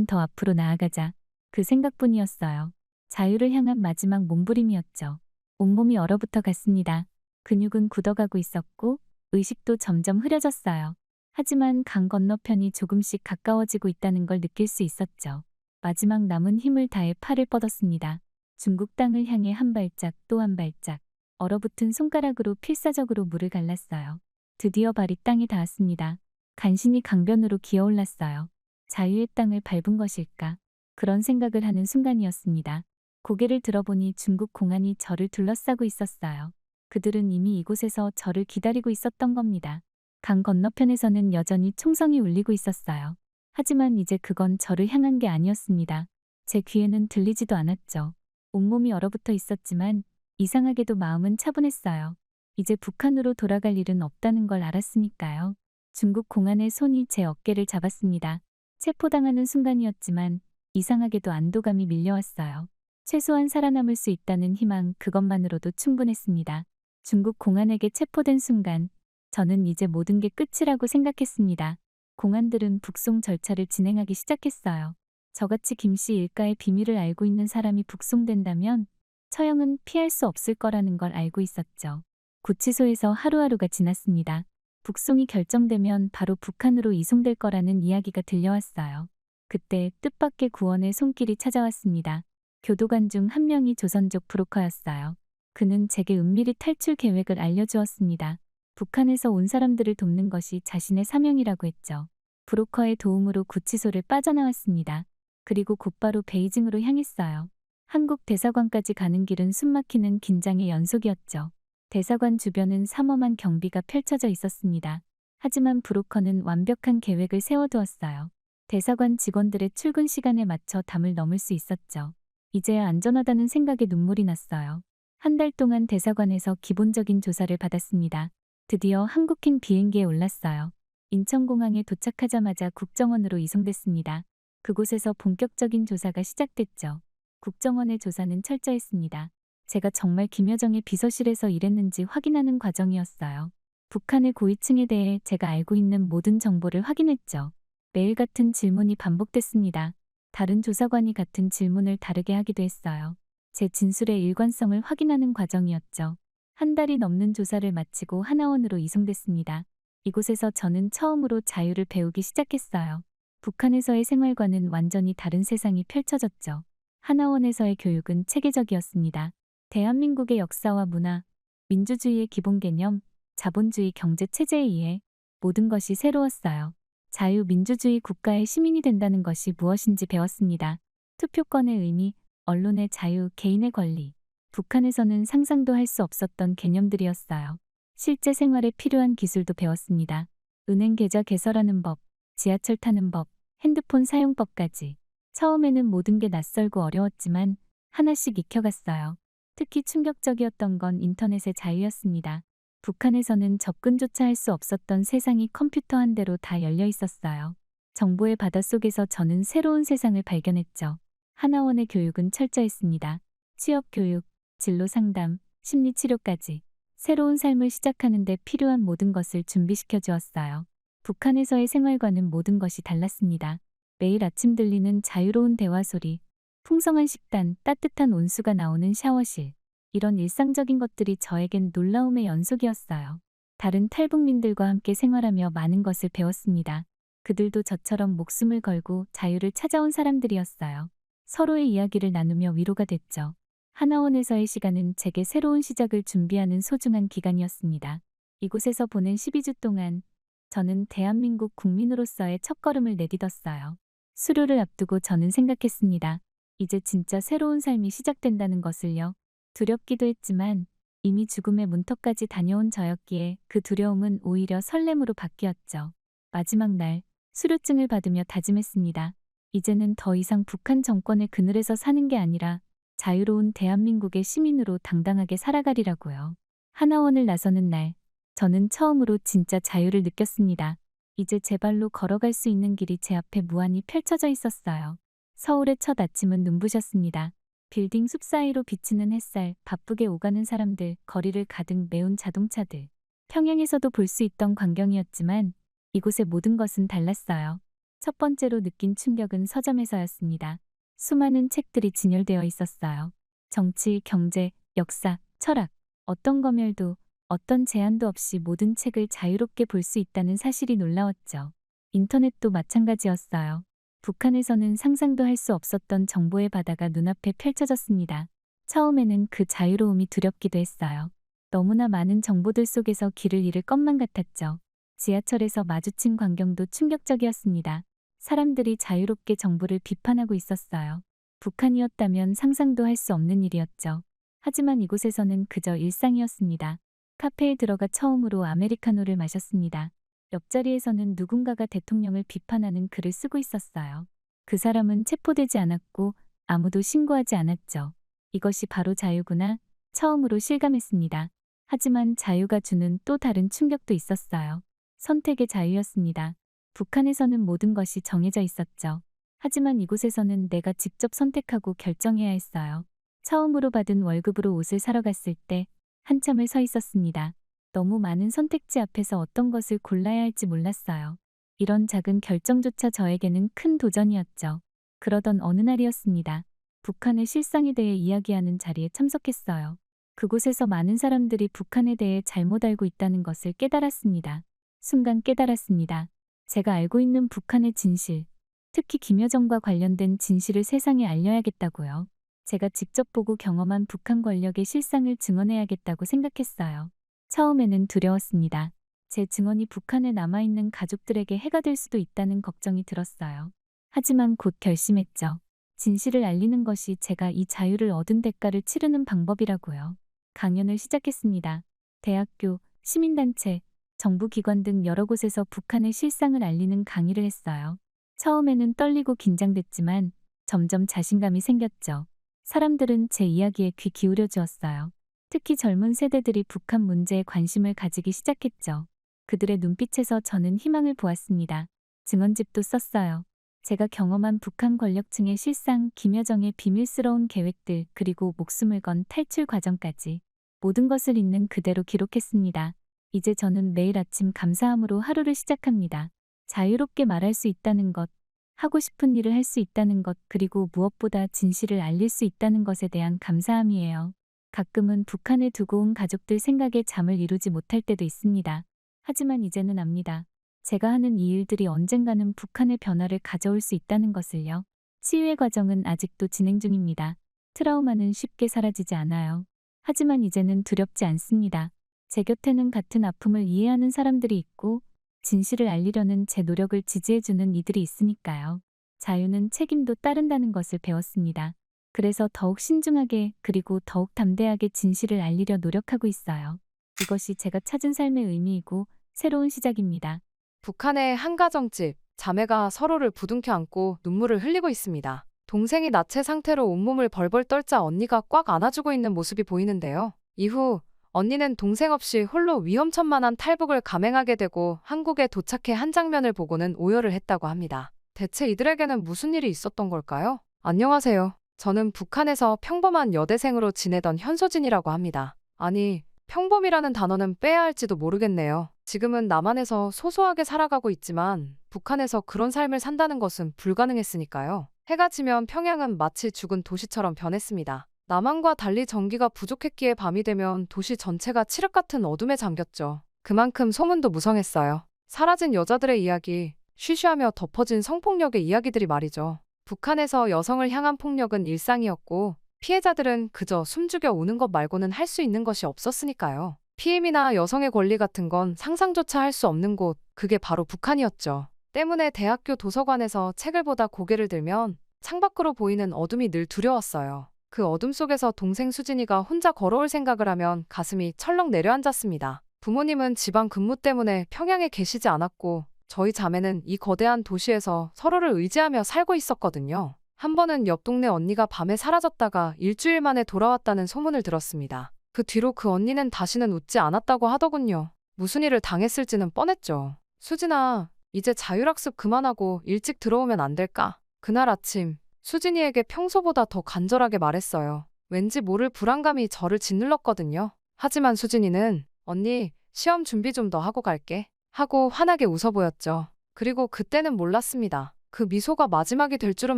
더 앞으로 나아가자. 그 생각뿐이었어요. 자유를 향한 마지막 몸부림이었죠. 온몸이 얼어붙어 갔습니다. 근육은 굳어가고 있었고 의식도 점점 흐려졌어요. 하지만 강 건너편이 조금씩 가까워지고 있다는 걸 느낄 수 있었죠. 마지막 남은 힘을 다해 팔을 뻗었습니다. 중국 땅을 향해 한 발짝 또 한 발짝 얼어붙은 손가락으로 필사적으로 물을 갈랐어요. 드디어 발이 땅에 닿았습니다. 간신히 강변으로 기어올랐어요. 자유의 땅을 밟은 것일까? 그런 생각을 하는 순간이었습니다. 고개를 들어보니 중국 공안이 저를 둘러싸고 있었어요. 그들은 이미 이곳에서 저를 기다리고 있었던 겁니다. 강 건너편에서는 여전히 총성이 울리고 있었어요. 하지만 이제 그건 저를 향한 게 아니었습니다. 제 귀에는 들리지도 않았죠. 온몸이 얼어붙어 있었지만 이상하게도 마음은 차분했어요. 이제 북한으로 돌아갈 일은 없다는 걸 알았으니까요. 중국 공안의 손이 제 어깨를 잡았습니다. 체포당하는 순간이었지만 이상하게도 안도감이 밀려왔어요. 최소한 살아남을 수 있다는 희망 그것만으로도 충분했습니다. 중국 공안에게 체포된 순간 저는 이제 모든 게 끝이라고 생각했습니다. 공안들은 북송 절차를 진행하기 시작했어요. 저같이 김씨 일가의 비밀을 알고 있는 사람이 북송된다면 처형은 피할 수 없을 거라는 걸 알고 있었죠. 구치소에서 하루하루가 지났습니다. 북송이 결정되면 바로 북한으로 이송될 거라는 이야기가 들려왔어요. 그때 뜻밖의 구원의 손길이 찾아왔습니다. 교도관 중 한 명이 조선족 브로커였어요. 그는 제게 은밀히 탈출 계획을 알려주었습니다. 북한에서 온 사람들을 돕는 것이 자신의 사명이라고 했죠. 브로커의 도움으로 구치소를 빠져나왔습니다. 그리고 곧바로 베이징으로 향했어요. 한국 대사관까지 가는 길은 숨막히는 긴장의 연속이었죠. 대사관 주변은 삼엄한 경비가 펼쳐져 있었습니다. 하지만 브로커는 완벽한 계획을 세워두었어요. 대사관 직원들의 출근 시간에 맞춰 담을 넘을 수 있었죠. 이제야 안전하다는 생각에 눈물이 났어요. 한 달 동안 대사관에서 기본적인 조사를 받았습니다. 드디어 한국행 비행기에 올랐어요. 인천공항에 도착하자마자 국정원으로 이송됐습니다. 그곳에서 본격적인 조사가 시작됐죠. 국정원의 조사는 철저했습니다. 제가 정말 김여정의 비서실에서 일했는지 확인하는 과정이었어요. 북한의 고위층에 대해 제가 알고 있는 모든 정보를 확인했죠. 매일 같은 질문이 반복됐습니다. 다른 조사관이 같은 질문을 다르게 하기도 했어요. 제 진술의 일관성을 확인하는 과정이었죠. 한 달이 넘는 조사를 마치고 하나원으로 이송됐습니다. 이곳에서 저는 처음으로 자유를 배우기 시작했어요. 북한에서의 생활과는 완전히 다른 세상이 펼쳐졌죠. 하나원에서의 교육은 체계적이었습니다. 대한민국의 역사와 문화, 민주주의의 기본 개념, 자본주의 경제 체제에 의해 모든 것이 새로웠어요. 자유민주주의 국가의 시민이 된다는 것이 무엇인지 배웠습니다. 투표권의 의미, 언론의 자유, 개인의 권리. 북한에서는 상상도 할 수 없었던 개념들이었어요. 실제 생활에 필요한 기술도 배웠습니다. 은행 계좌 개설하는 법, 지하철 타는 법, 핸드폰 사용법까지. 처음에는 모든 게 낯설고 어려웠지만 하나씩 익혀갔어요. 특히 충격적이었던 건 인터넷의 자유였습니다. 북한에서는 접근조차 할 수 없었던 세상이 컴퓨터 한 대로 다 열려 있었어요. 정보의 바닷속에서 저는 새로운 세상을 발견했죠. 하나원의 교육은 철저했습니다. 취업 교육, 진로 상담, 심리 치료까지. 새로운 삶을 시작하는 데 필요한 모든 것을 준비시켜 주었어요. 북한에서의 생활과는 모든 것이 달랐습니다. 매일 아침 들리는 자유로운 대화 소리, 풍성한 식단, 따뜻한 온수가 나오는 샤워실. 이런 일상적인 것들이 저에겐 놀라움의 연속이었어요. 다른 탈북민들과 함께 생활하며 많은 것을 배웠습니다. 그들도 저처럼 목숨을 걸고 자유를 찾아온 사람들이었어요. 서로의 이야기를 나누며 위로가 됐죠. 하나원에서의 시간은 제게 새로운 시작을 준비하는 소중한 기간이었습니다. 이곳에서 보낸 12주 동안 저는 대한민국 국민으로서의 첫걸음을 내딛었어요. 수료를 앞두고 저는 생각했습니다. 이제 진짜 새로운 삶이 시작된다는 것을요. 두렵기도 했지만 이미 죽음의 문턱까지 다녀온 저였기에 그 두려움은 오히려 설렘으로 바뀌었죠. 마지막 날 수료증을 받으며 다짐했습니다. 이제는 더 이상 북한 정권의 그늘에서 사는 게 아니라 자유로운 대한민국의 시민으로 당당하게 살아가리라고요. 하나원을 나서는 날 저는 처음으로 진짜 자유를 느꼈습니다. 이제 제 발로 걸어갈 수 있는 길이 제 앞에 무한히 펼쳐져 있었어요. 서울의 첫 아침은 눈부셨습니다. 빌딩 숲 사이로 비치는 햇살, 바쁘게 오가는 사람들, 거리를 가득 메운 자동차들. 평양에서도 볼 수 있던 광경이었지만 이곳의 모든 것은 달랐어요. 첫 번째로 느낀 충격은 서점에서였습니다. 수많은 책들이 진열되어 있었어요. 정치, 경제, 역사, 철학. 어떤 검열도, 어떤 제한도 없이 모든 책을 자유롭게 볼 수 있다는 사실이 놀라웠죠. 인터넷도 마찬가지였어요. 북한에서는 상상도 할 수 없었던 정보의 바다가 눈앞에 펼쳐졌습니다. 처음에는 그 자유로움이 두렵기도 했어요. 너무나 많은 정보들 속에서 길을 잃을 것만 같았죠. 지하철에서 마주친 광경도 충격적이었습니다. 사람들이 자유롭게 정부를 비판하고 있었어요. 북한이었다면 상상도 할 수 없는 일이었죠. 하지만 이곳에서는 그저 일상이었습니다. 카페에 들어가 처음으로 아메리카노를 마셨습니다. 옆자리에서는 누군가가 대통령을 비판하는 글을 쓰고 있었어요. 그 사람은 체포되지 않았고 아무도 신고하지 않았죠. 이것이 바로 자유구나 처음으로 실감했습니다. 하지만 자유가 주는 또 다른 충격도 있었어요. 선택의 자유였습니다. 북한에서는 모든 것이 정해져 있었죠. 하지만 이곳에서는 내가 직접 선택하고 결정해야 했어요. 처음으로 받은 월급으로 옷을 사러 갔을 때 한참을 서 있었습니다. 너무 많은 선택지 앞에서 어떤 것을 골라야 할지 몰랐어요. 이런 작은 결정조차 저에게는 큰 도전이었죠. 그러던 어느 날이었습니다. 북한의 실상에 대해 이야기하는 자리에 참석했어요. 그곳에서 많은 사람들이 북한에 대해 잘못 알고 있다는 것을 깨달았습니다. 순간 깨달았습니다. 제가 알고 있는 북한의 진실, 특히 김여정과 관련된 진실을 세상에 알려야겠다고요. 제가 직접 보고 경험한 북한 권력의 실상을 증언해야겠다고 생각했어요. 처음에는 두려웠습니다. 제 증언이 북한에 남아있는 가족들에게 해가 될 수도 있다는 걱정이 들었어요. 하지만 곧 결심했죠. 진실을 알리는 것이 제가 이 자유를 얻은 대가를 치르는 방법이라고요. 강연을 시작했습니다. 대학교, 시민단체, 정부기관 등 여러 곳에서 북한의 실상을 알리는 강의를 했어요. 처음에는 떨리고 긴장됐지만 점점 자신감이 생겼죠. 사람들은 제 이야기에 귀 기울여 주었어요. 특히 젊은 세대들이 북한 문제에 관심을 가지기 시작했죠. 그들의 눈빛에서 저는 희망을 보았습니다. 증언집도 썼어요. 제가 경험한 북한 권력층의 실상, 김여정의 비밀스러운 계획들, 그리고 목숨을 건 탈출 과정까지 모든 것을 있는 그대로 기록했습니다. 이제 저는 매일 아침 감사함으로 하루를 시작합니다. 자유롭게 말할 수 있다는 것, 하고 싶은 일을 할 수 있다는 것, 그리고 무엇보다 진실을 알릴 수 있다는 것에 대한 감사함이에요. 가끔은 북한에 두고 온 가족들 생각에 잠을 이루지 못할 때도 있습니다. 하지만 이제는 압니다. 제가 하는 이 일들이 언젠가는 북한의 변화를 가져올 수 있다는 것을요. 치유의 과정은 아직도 진행 중입니다. 트라우마는 쉽게 사라지지 않아요. 하지만 이제는 두렵지 않습니다. 제 곁에는 같은 아픔을 이해하는 사람들이 있고 진실을 알리려는 제 노력을 지지해주는 이들이 있으니까요. 자유는 책임도 따른다는 것을 배웠습니다. 그래서 더욱 신중하게 그리고 더욱 담대하게 진실을 알리려 노력하고 있어요. 이것이 제가 찾은 삶의 의미이고 새로운 시작입니다. 북한의 한 가정집, 자매가 서로를 부둥켜 안고 눈물을 흘리고 있습니다. 동생이 나체 상태로 온몸을 벌벌 떨자 언니가 꽉 안아주고 있는 모습이 보이는데요. 이후 언니는 동생 없이 홀로 위험천만한 탈북을 감행하게 되고 한국에 도착해 한 장면을 보고는 오열을 했다고 합니다. 대체 이들에게는 무슨 일이 있었던 걸까요? 안녕하세요. 저는 북한에서 평범한 여대생으로 지내던 현소진이라고 합니다. 아니, 평범이라는 단어는 빼야 할지도 모르겠네요. 지금은 남한에서 소소하게 살아가고 있지만 북한에서 그런 삶을 산다는 것은 불가능했으니까요. 해가 지면 평양은 마치 죽은 도시처럼 변했습니다. 남한과 달리 전기가 부족했기에 밤이 되면 도시 전체가 칠흑 같은 어둠에 잠겼죠. 그만큼 소문도 무성했어요. 사라진 여자들의 이야기, 쉬쉬하며 덮어진 성폭력의 이야기들이 말이죠. 북한에서 여성을 향한 폭력은 일상이었고 피해자들은 그저 숨죽여 우는 것 말고는 할 수 있는 것이 없었으니까요. 피임이나 여성의 권리 같은 건 상상조차 할 수 없는 곳, 그게 바로 북한이었죠. 때문에 대학교 도서관에서 책을 보다 고개를 들면 창밖으로 보이는 어둠이 늘 두려웠어요. 그 어둠 속에서 동생 수진이가 혼자 걸어올 생각을 하면 가슴이 철렁 내려앉았습니다. 부모님은 지방 근무 때문에 평양에 계시지 않았고 저희 자매는 이 거대한 도시에서 서로를 의지하며 살고 있었거든요. 한 번은 옆 동네 언니가 밤에 사라졌다가 일주일 만에 돌아왔다는 소문을 들었습니다. 그 뒤로 그 언니는 다시는 웃지 않았다고 하더군요. 무슨 일을 당했을지는 뻔했죠. 수진아, 이제 자율학습 그만하고 일찍 들어오면 안 될까? 그날 아침 수진이에게 평소보다 더 간절하게 말했어요. 왠지 모를 불안감이 저를 짓눌렀거든요. 하지만 수진이는 언니, 시험 준비 좀 더 하고 갈게 하고 환하게 웃어 보였죠. 그리고 그때는 몰랐습니다. 그 미소가 마지막이 될 줄은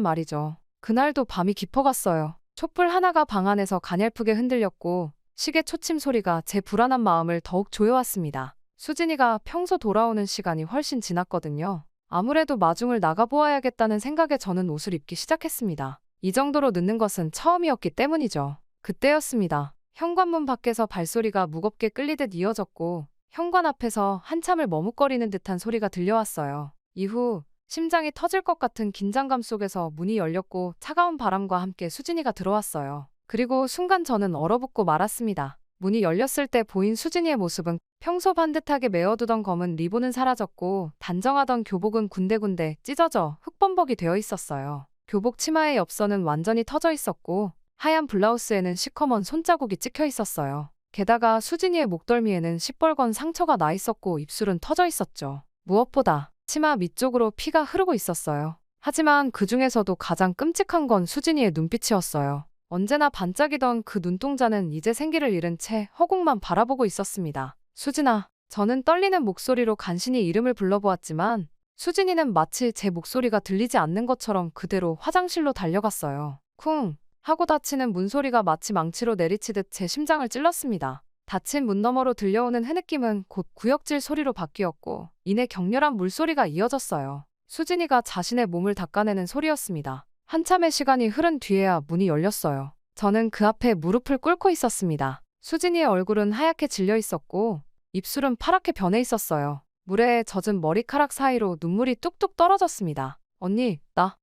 말이죠. 그날도 밤이 깊어갔어요. 촛불 하나가 방 안에서 가냘프게 흔들렸고 시계 초침 소리가 제 불안한 마음을 더욱 조여왔습니다. 수진이가 평소 돌아오는 시간이 훨씬 지났거든요. 아무래도 마중을 나가보아야겠다는 생각에 저는 옷을 입기 시작했습니다. 이 정도로 늦는 것은 처음이었기 때문이죠. 그때였습니다. 현관문 밖에서 발소리가 무겁게 끌리듯 이어졌고 현관 앞에서 한참을 머뭇거리는 듯한 소리가 들려왔어요. 이후 심장이 터질 것 같은 긴장감 속에서 문이 열렸고 차가운 바람과 함께 수진이가 들어왔어요. 그리고 순간 저는 얼어붙고 말았습니다. 문이 열렸을 때 보인 수진이의 모습은 평소 반듯하게 메어두던 검은 리본은 사라졌고 단정하던 교복은 군데군데 찢어져 흑범벅이 되어 있었어요. 교복 치마의 엽서는 완전히 터져 있었고 하얀 블라우스에는 시커먼 손자국이 찍혀 있었어요. 게다가 수진이의 목덜미에는 시뻘건 상처가 나 있었고 입술은 터져 있었죠. 무엇보다 치마 밑쪽으로 피가 흐르고 있었어요. 하지만 그 중에서도 가장 끔찍한 건 수진이의 눈빛이었어요. 언제나 반짝이던 그 눈동자는 이제 생기를 잃은 채 허공만 바라보고 있었습니다. 수진아, 저는 떨리는 목소리로 간신히 이름을 불러보았지만 수진이는 마치 제 목소리가 들리지 않는 것처럼 그대로 화장실로 달려갔어요. 쿵 하고 닫히는 문소리가 마치 망치로 내리치듯 제 심장을 찔렀습니다. 닫힌 문 너머로 들려오는 흐느낌은 곧 구역질 소리로 바뀌었고 이내 격렬한 물소리가 이어졌어요. 수진이가 자신의 몸을 닦아내는 소리였습니다. 한참의 시간이 흐른 뒤에야 문이 열렸어요. 저는 그 앞에 무릎을 꿇고 있었습니다. 수진이의 얼굴은 하얗게 질려 있었고 입술은 파랗게 변해 있었어요. 물에 젖은 머리카락 사이로 눈물이 뚝뚝 떨어졌습니다. 언니,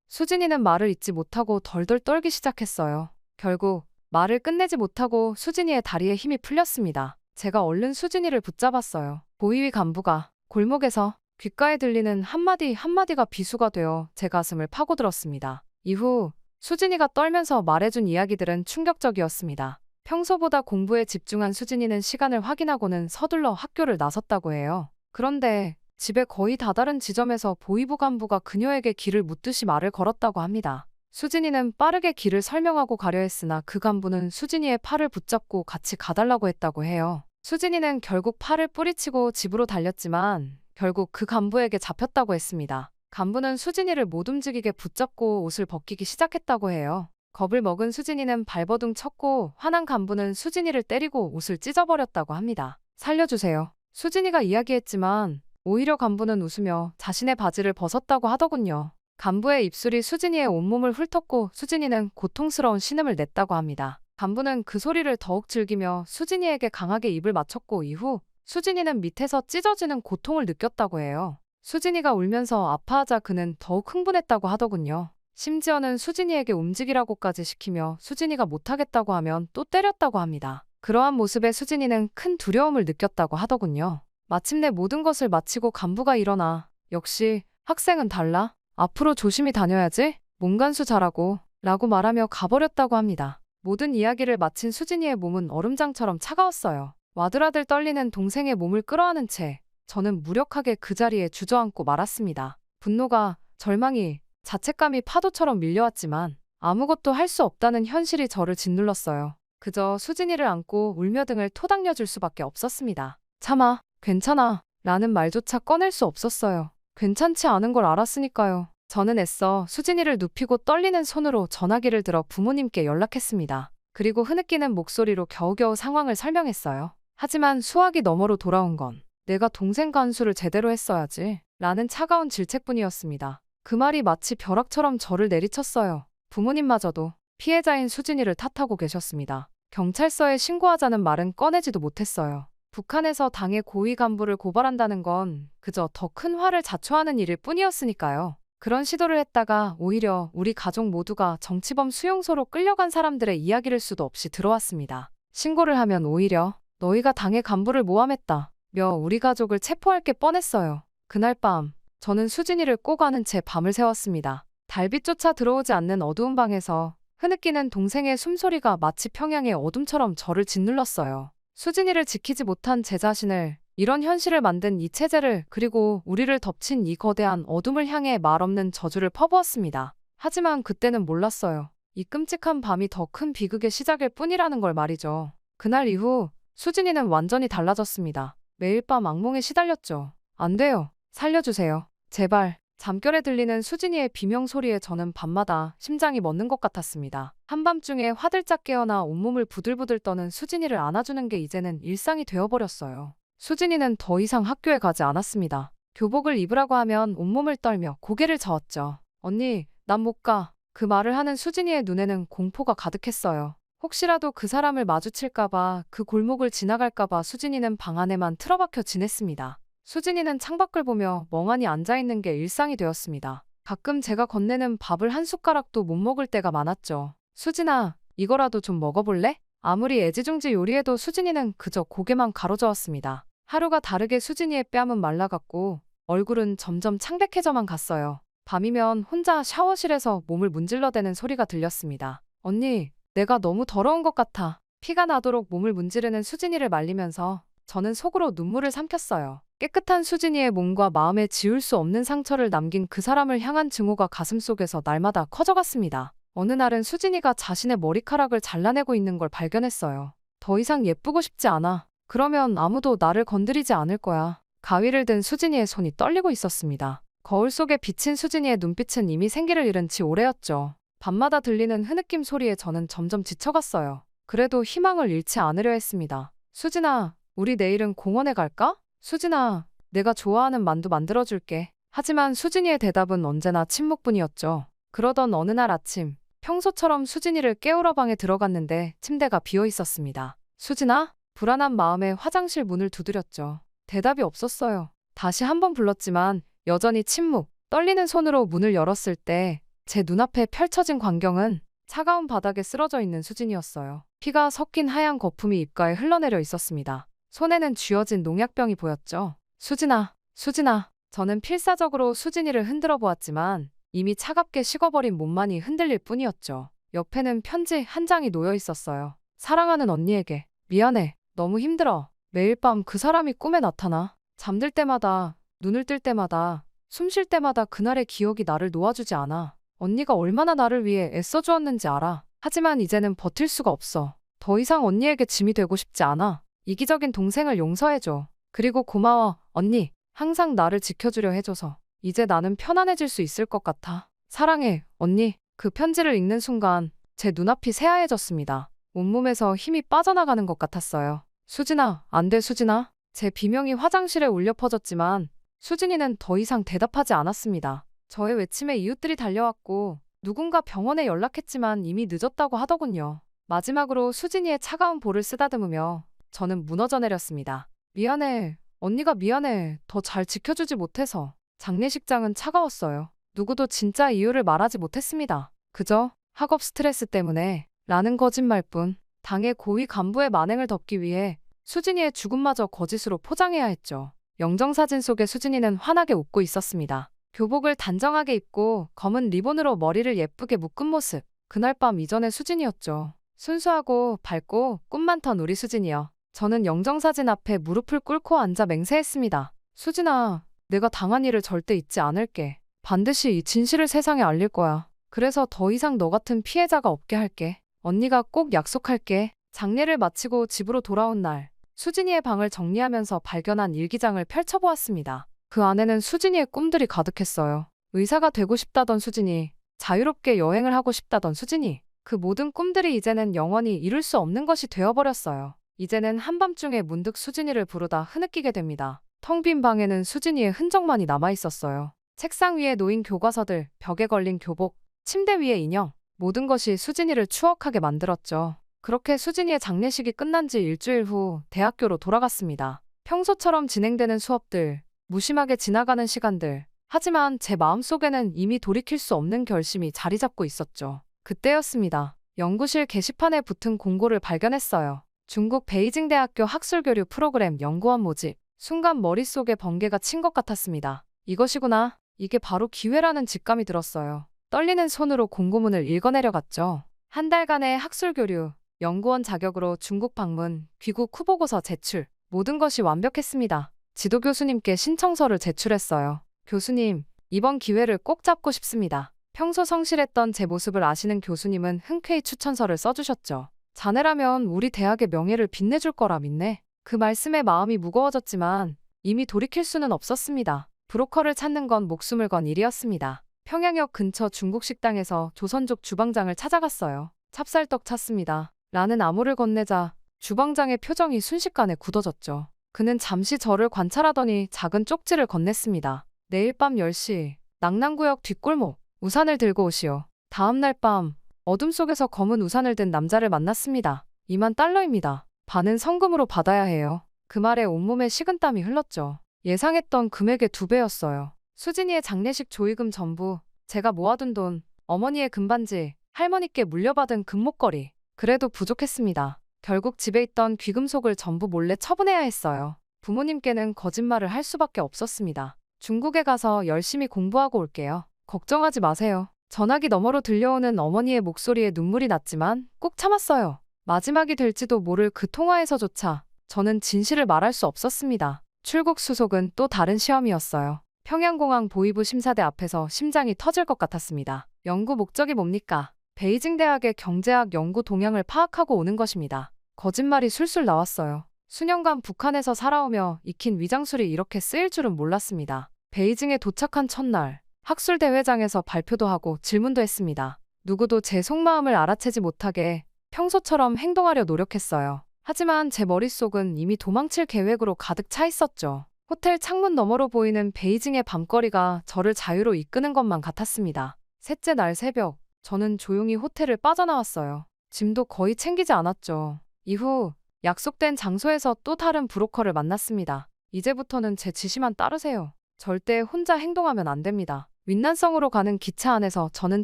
수진이는 말을 잇지 못하고 덜덜 떨기 시작했어요. 결국 말을 끝내지 못하고 수진이의 다리에 힘이 풀렸습니다. 제가 얼른 수진이를 붙잡았어요. 보이위 간부가 골목에서 귓가에 들리는 한마디 한마디가 비수가 되어 제 가슴을 파고들었습니다. 이후 수진이가 떨면서 말해준 이야기들은 충격적이었습니다. 평소보다 공부에 집중한 수진이는 시간을 확인하고는 서둘러 학교를 나섰다고 해요. 그런데 집에 거의 다다른 지점에서 보이부 간부가 그녀에게 길을 묻듯이 말을 걸었다고 합니다. 수진이는 빠르게 길을 설명하고 가려 했으나 그 간부는 수진이의 팔을 붙잡고 같이 가달라고 했다고 해요. 수진이는 결국 팔을 뿌리치고 집으로 달렸지만 결국 그 간부에게 잡혔다고 했습니다. 간부는 수진이를 못 움직이게 붙잡고 옷을 벗기기 시작했다고 해요. 겁을 먹은 수진이는 발버둥 쳤고 화난 간부는 수진이를 때리고 옷을 찢어버렸다고 합니다. 살려주세요. 수진이가 이야기했지만 오히려 간부는 웃으며 자신의 바지를 벗었다고 하더군요. 간부의 입술이 수진이의 온몸을 훑었고 수진이는 고통스러운 신음을 냈다고 합니다. 간부는 그 소리를 더욱 즐기며 수진이에게 강하게 입을 맞췄고 이후 수진이는 밑에서 찢어지는 고통을 느꼈다고 해요. 수진이가 울면서 아파하자 그는 더욱 흥분했다고 하더군요. 심지어는 수진이에게 움직이라고까지 시키며 수진이가 못하겠다고 하면 또 때렸다고 합니다. 그러한 모습에 수진이는 큰 두려움을 느꼈다고 하더군요. 마침내 모든 것을 마치고 간부가 일어나 역시 학생은 달라. 앞으로 조심히 다녀야지. 몸간수 잘하고 라고 말하며 가버렸다고 합니다. 모든 이야기를 마친 수진이의 몸은 얼음장처럼 차가웠어요. 와들와들 떨리는 동생의 몸을 끌어안은 채 저는 무력하게 그 자리에 주저앉고 말았습니다. 분노가, 절망이, 자책감이 파도처럼 밀려왔지만 아무것도 할 수 없다는 현실이 저를 짓눌렀어요. 그저 수진이를 안고 울며 등을 토닥여줄 수밖에 없었습니다. 참아, 괜찮아 라는 말조차 꺼낼 수 없었어요. 괜찮지 않은 걸 알았으니까요. 저는 애써 수진이를 눕히고 떨리는 손으로 전화기를 들어 부모님께 연락했습니다. 그리고 흐느끼는 목소리로 겨우겨우 상황을 설명했어요. 하지만 수화기 너머로 돌아온 건 내가 동생 간수를 제대로 했어야지 라는 차가운 질책뿐이었습니다. 그 말이 마치 벼락처럼 저를 내리쳤어요. 부모님마저도 피해자인 수진이를 탓하고 계셨습니다. 경찰서에 신고하자는 말은 꺼내지도 못했어요. 북한에서 당의 고위 간부를 고발한다는 건 그저 더 큰 화를 자초하는 일일 뿐이었으니까요. 그런 시도를 했다가 오히려 우리 가족 모두가 정치범 수용소로 끌려간 사람들의 이야기를 수도 없이 들어왔습니다. 신고를 하면 오히려 너희가 당의 간부를 모함했다 며 우리 가족을 체포할 게 뻔했어요. 그날 밤 저는 수진이를 꼭 안은 채 밤을 새웠습니다. 달빛조차 들어오지 않는 어두운 방에서 흐느끼는 동생의 숨소리가 마치 평양의 어둠처럼 저를 짓눌렀어요. 수진이를 지키지 못한 제 자신을, 이런 현실을 만든 이 체제를, 그리고 우리를 덮친 이 거대한 어둠을 향해 말없는 저주를 퍼부었습니다. 하지만 그때는 몰랐어요. 이 끔찍한 밤이 더 큰 비극의 시작일 뿐이라는 걸 말이죠. 그날 이후 수진이는 완전히 달라졌습니다. 매일 밤 악몽에 시달렸죠. 안 돼요. 살려주세요. 제발. 잠결에 들리는 수진이의 비명소리에 저는 밤마다 심장이 멎는 것 같았습니다. 한밤중에 화들짝 깨어나 온몸을 부들부들 떠는 수진이를 안아주는 게 이제는 일상이 되어버렸어요. 수진이는 더 이상 학교에 가지 않았습니다. 교복을 입으라고 하면 온몸을 떨며 고개를 저었죠. 언니, 난 못 가. 그 말을 하는 수진이의 눈에는 공포가 가득했어요. 혹시라도 그 사람을 마주칠까봐, 그 골목을 지나갈까봐 수진이는 방 안에만 틀어박혀 지냈습니다. 수진이는 창밖을 보며 멍하니 앉아있는 게 일상이 되었습니다. 가끔 제가 건네는 밥을 한 숟가락도 못 먹을 때가 많았죠. 수진아, 이거라도 좀 먹어볼래? 아무리 애지중지 요리해도 수진이는 그저 고개만 가로저었습니다. 하루가 다르게 수진이의 뺨은 말라갔고 얼굴은 점점 창백해져만 갔어요. 밤이면 혼자 샤워실에서 몸을 문질러대는 소리가 들렸습니다. 언니, 내가 너무 더러운 것 같아. 피가 나도록 몸을 문지르는 수진이를 말리면서 저는 속으로 눈물을 삼켰어요. 깨끗한 수진이의 몸과 마음에 지울 수 없는 상처를 남긴 그 사람을 향한 증오가 가슴속에서 날마다 커져갔습니다. 어느 날은 수진이가 자신의 머리카락을 잘라내고 있는 걸 발견했어요. 더 이상 예쁘고 싶지 않아. 그러면 아무도 나를 건드리지 않을 거야. 가위를 든 수진이의 손이 떨리고 있었습니다. 거울 속에 비친 수진이의 눈빛은 이미 생기를 잃은 지 오래였죠. 밤마다 들리는 흐느낌 소리에 저는 점점 지쳐갔어요. 그래도 희망을 잃지 않으려 했습니다. 수진아, 우리 내일은 공원에 갈까? 수진아, 내가 좋아하는 만두 만들어줄게. 하지만 수진이의 대답은 언제나 침묵뿐이었죠. 그러던 어느 날 아침, 평소처럼 수진이를 깨우러 방에 들어갔는데 침대가 비어 있었습니다. 수진아? 불안한 마음에 화장실 문을 두드렸죠. 대답이 없었어요. 다시 한 번 불렀지만 여전히 침묵. 떨리는 손으로 문을 열었을 때 제 눈앞에 펼쳐진 광경은 차가운 바닥에 쓰러져 있는 수진이었어요. 피가 섞인 하얀 거품이 입가에 흘러내려 있었습니다. 손에는 쥐어진 농약병이 보였죠. 수진아, 수진아. 저는 필사적으로 수진이를 흔들어 보았지만 이미 차갑게 식어버린 몸만이 흔들릴 뿐이었죠. 옆에는 편지 한 장이 놓여 있었어요. 사랑하는 언니에게. 미안해. 너무 힘들어. 매일 밤 그 사람이 꿈에 나타나. 잠들 때마다, 눈을 뜰 때마다, 숨 쉴 때마다 그날의 기억이 나를 놓아주지 않아. 언니가 얼마나 나를 위해 애써주었는지 알아. 하지만 이제는 버틸 수가 없어. 더 이상 언니에게 짐이 되고 싶지 않아. 이기적인 동생을 용서해줘. 그리고 고마워, 언니. 항상 나를 지켜주려 해줘서. 이제 나는 편안해질 수 있을 것 같아. 사랑해, 언니. 그 편지를 읽는 순간 제 눈앞이 새하얘졌습니다. 온몸에서 힘이 빠져나가는 것 같았어요. 수진아, 안 돼, 수진아. 제 비명이 화장실에 울려 퍼졌지만 수진이는 더 이상 대답하지 않았습니다. 저의 외침에 이웃들이 달려왔고 누군가 병원에 연락했지만 이미 늦었다고 하더군요. 마지막으로 수진이의 차가운 볼을 쓰다듬으며 저는 무너져 내렸습니다. 미안해. 언니가 미안해. 더 잘 지켜주지 못해서. 장례식장은 차가웠어요. 누구도 진짜 이유를 말하지 못했습니다. 그저 학업 스트레스 때문에 라는 거짓말뿐. 당의 고위 간부의 만행을 덮기 위해 수진이의 죽음마저 거짓으로 포장해야 했죠. 영정사진 속의 수진이는 환하게 웃고 있었습니다. 교복을 단정하게 입고 검은 리본으로 머리를 예쁘게 묶은 모습. 그날 밤 이전의 수진이었죠. 순수하고 밝고 꿈 많던 우리 수진이요. 저는 영정사진 앞에 무릎을 꿇고 앉아 맹세했습니다. 수진아, 내가 당한 일을 절대 잊지 않을게. 반드시 이 진실을 세상에 알릴 거야. 그래서 더 이상 너 같은 피해자가 없게 할게. 언니가 꼭 약속할게. 장례를 마치고 집으로 돌아온 날, 수진이의 방을 정리하면서 발견한 일기장을 펼쳐보았습니다. 그 안에는 수진이의 꿈들이 가득했어요. 의사가 되고 싶다던 수진이, 자유롭게 여행을 하고 싶다던 수진이. 그 모든 꿈들이 이제는 영원히 이룰 수 없는 것이 되어버렸어요. 이제는 한밤중에 문득 수진이를 부르다 흐느끼게 됩니다. 텅 빈 방에는 수진이의 흔적만이 남아있었어요. 책상 위에 놓인 교과서들, 벽에 걸린 교복, 침대 위에 인형. 모든 것이 수진이를 추억하게 만들었죠. 그렇게 수진이의 장례식이 끝난 지 일주일 후 대학교로 돌아갔습니다. 평소처럼 진행되는 수업들, 무심하게 지나가는 시간들. 하지만 제 마음속에는 이미 돌이킬 수 없는 결심이 자리 잡고 있었죠. 그때였습니다. 연구실 게시판에 붙은 공고를 발견했어요. 중국 베이징 대학교 학술교류 프로그램 연구원 모집. 순간 머릿속에 번개가 친 것 같았습니다. 이것이구나. 이게 바로 기회라는 직감이 들었어요. 떨리는 손으로 공고문을 읽어내려갔죠. 한 달간의 학술교류, 연구원 자격으로 중국 방문, 귀국 후보고서 제출. 모든 것이 완벽했습니다. 지도 교수님께 신청서를 제출했어요. 교수님, 이번 기회를 꼭 잡고 싶습니다. 평소 성실했던 제 모습을 아시는 교수님은 흔쾌히 추천서를 써주셨죠. 자네라면 우리 대학의 명예를 빛내줄 거라 믿네. 그 말씀에 마음이 무거워졌지만 이미 돌이킬 수는 없었습니다. 브로커를 찾는 건 목숨을 건 일이었습니다. 평양역 근처 중국 식당에서 조선족 주방장을 찾아갔어요. 찹쌀떡 찾습니다. 라는 암호를 건네자 주방장의 표정이 순식간에 굳어졌죠. 그는 잠시 저를 관찰하더니 작은 쪽지를 건넸습니다. 내일 밤 10시 낙랑구역 뒷골목. 우산을 들고 오시오. 다음 날 밤 어둠 속에서 검은 우산을 든 남자를 만났습니다. 2만 달러입니다. 반은 성금으로 받아야 해요. 그 말에 온몸에 식은땀이 흘렀죠. 예상했던 금액의 2배였어요. 수진이의 장례식 조의금 전부, 제가 모아둔 돈, 어머니의 금반지, 할머니께 물려받은 금목걸이. 그래도 부족했습니다. 결국 집에 있던 귀금속을 전부 몰래 처분해야 했어요. 부모님께는 거짓말을 할 수밖에 없었습니다. 중국에 가서 열심히 공부하고 올게요. 걱정하지 마세요. 전화기 너머로 들려오는 어머니의 목소리에 눈물이 났지만 꾹 참았어요. 마지막이 될지도 모를 그 통화에서조차 저는 진실을 말할 수 없었습니다. 출국 수속은 또 다른 시험이었어요. 평양공항 보이부 심사대 앞에서 심장이 터질 것 같았습니다. 연구 목적이 뭡니까? 베이징 대학의 경제학 연구 동향을 파악하고 오는 것입니다. 거짓말이 술술 나왔어요. 수년간 북한에서 살아오며 익힌 위장술이 이렇게 쓰일 줄은 몰랐습니다. 베이징에 도착한 첫날, 학술대회장에서 발표도 하고 질문도 했습니다. 누구도 제 속마음을 알아채지 못하게 평소처럼 행동하려 노력했어요. 하지만 제 머릿속은 이미 도망칠 계획으로 가득 차 있었죠. 호텔 창문 너머로 보이는 베이징의 밤거리가 저를 자유로 이끄는 것만 같았습니다. 셋째 날 새벽, 저는 조용히 호텔을 빠져나왔어요. 짐도 거의 챙기지 않았죠. 이후 약속된 장소에서 또 다른 브로커를 만났습니다. 이제부터는 제 지시만 따르세요. 절대 혼자 행동하면 안 됩니다. 윈난성으로 가는 기차 안에서 저는